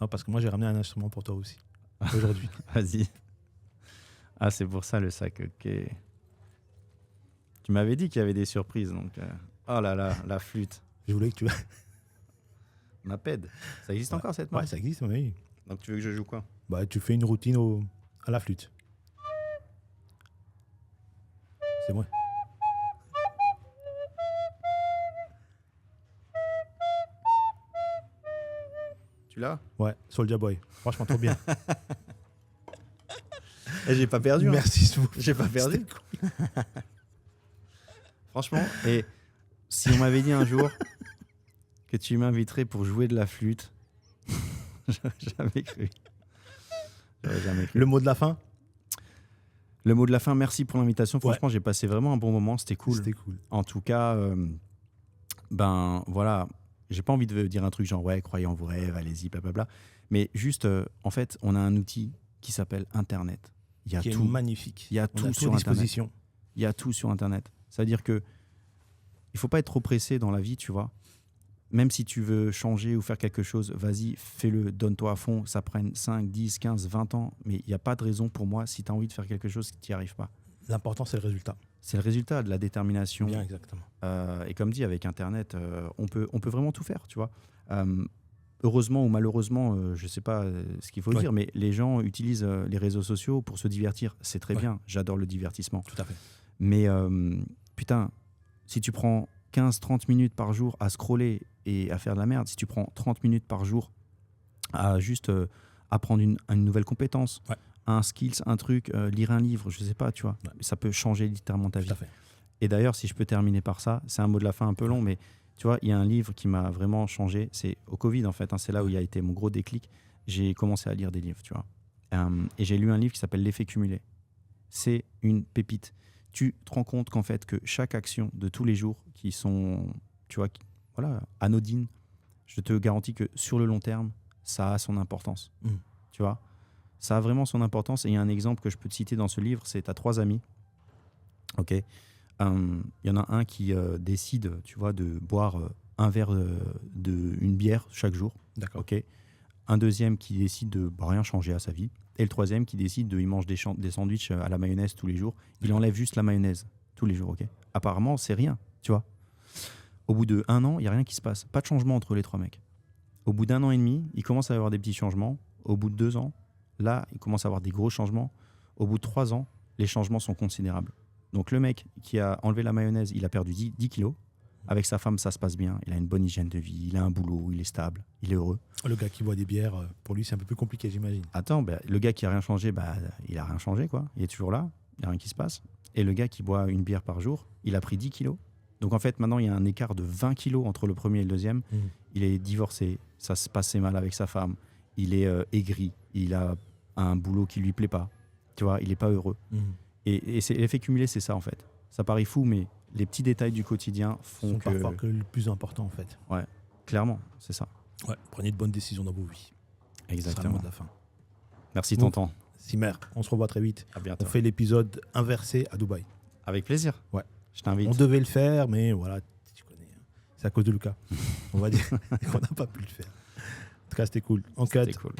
Non, parce que moi, j'ai ramené un instrument pour toi aussi, aujourd'hui. Vas-y. Ah, c'est pour ça le sac, ok. Tu m'avais dit qu'il y avait des surprises, donc... Oh là là, la flûte. Je voulais que tu... Ma pède. Ça existe encore, cette marque? Ouais, ça existe, oui. Donc, tu veux que je joue quoi? Bah, tu fais une routine à la flûte. C'est moi. Tu l'as? Ouais, Soulja Boy. Franchement, trop bien. Et j'ai pas perdu. Merci, j'ai pas perdu. Cool. Franchement, et si on m'avait dit un jour que tu m'inviterais pour jouer de la flûte, j'aurais jamais cru. Le mot de la fin? Le mot de la fin, merci pour l'invitation. Franchement, j'ai passé vraiment un bon moment, c'était cool. C'était cool. En tout cas, ben voilà, j'ai pas envie de dire un truc genre ouais, croyez en vos rêves, allez-y, blablabla. Mais juste, en fait, on a un outil qui s'appelle Internet. Il y a qui tout. Est magnifique. Il y a tout sur Internet. Il y a tout sur Internet. C'est-à-dire que il faut pas être trop pressé dans la vie, tu vois. Même si tu veux changer ou faire quelque chose, vas-y, fais-le, donne-toi à fond. Ça prenne 5, 10, 15, 20 ans. Mais il n'y a pas de raison pour moi, si tu as envie de faire quelque chose, que tu n'y arrives pas. L'important, c'est le résultat. C'est le résultat de la détermination. Bien, exactement. Et comme dit, avec Internet, on peut vraiment tout faire, tu vois. Heureusement ou malheureusement, je ne sais pas ce qu'il faut dire, mais les gens utilisent les réseaux sociaux pour se divertir. C'est très bien, j'adore le divertissement. Tout à fait. Mais putain, si tu prends 15-30 minutes par jour à scroller et à faire de la merde, si tu prends 30 minutes par jour à juste apprendre une nouvelle compétence, un skills, un truc, lire un livre, je sais pas, tu vois, ça peut changer littéralement ta vie. Tout à fait. Et d'ailleurs, si je peux terminer par ça, c'est un mot de la fin un peu long, mais tu vois, il y a un livre qui m'a vraiment changé, c'est au Covid en fait, hein, c'est là où il y a été mon gros déclic. J'ai commencé à lire des livres, tu vois. Et j'ai lu un livre qui s'appelle L'effet cumulé. C'est une pépite. Tu te rends compte qu'en fait, que chaque action de tous les jours qui sont, tu vois, voilà, anodines, je te garantis que sur le long terme, ça a son importance. Tu vois, ça a vraiment son importance. Et il y a un exemple que je peux te citer dans ce livre, c'est tu as 3 amis. Ok. Il y en a un qui décide, tu vois, de boire un verre une bière chaque jour. D'accord. Ok. Un deuxième qui décide de rien changer à sa vie. Et le troisième qui décide il mange des sandwichs à la mayonnaise tous les jours. Il enlève juste la mayonnaise tous les jours. Ok. Apparemment, c'est rien, tu vois. Au bout de 1 an, il n'y a rien qui se passe. Pas de changement entre les 3 mecs. Au bout d'1 an et demi, il commence à y avoir des petits changements. Au bout de 2 ans, là, il commence à avoir des gros changements. Au bout de 3 ans, les changements sont considérables. Donc le mec qui a enlevé la mayonnaise, il a perdu 10 kilos. Avec sa femme, ça se passe bien. Il a une bonne hygiène de vie, il a un boulot, il est stable, il est heureux. Le gars qui boit des bières, pour lui, c'est un peu plus compliqué, j'imagine. Attends, le gars qui a rien changé, il a rien changé, quoi. Il est toujours là, il n'y a rien qui se passe. Et le gars qui boit une bière par jour, il a pris 10 kilos. Donc en fait, maintenant, il y a un écart de 20 kilos entre le premier et le deuxième. Il est divorcé, ça se passait mal avec sa femme. Il est aigri, il a un boulot qui lui plaît pas. Tu vois, il n'est pas heureux. Et c'est l'effet cumulé, c'est ça, en fait. Ça paraît fou, mais les petits détails du quotidien font que... parfois que le plus important, en fait. Ouais, clairement, c'est ça. Ouais, prenez de bonnes décisions dans vos vies. Exactement. Ce sera le mot de la fin. Merci, tonton. Simer, on se revoit très vite. À bientôt. On fait l'épisode inversé à Dubaï. Avec plaisir. Ouais. Je t'invite. On devait le faire, mais voilà, tu connais. C'est à cause de Lucas. On va dire qu'on n'a pas pu le faire. En tout cas, c'était cool. C'était cool.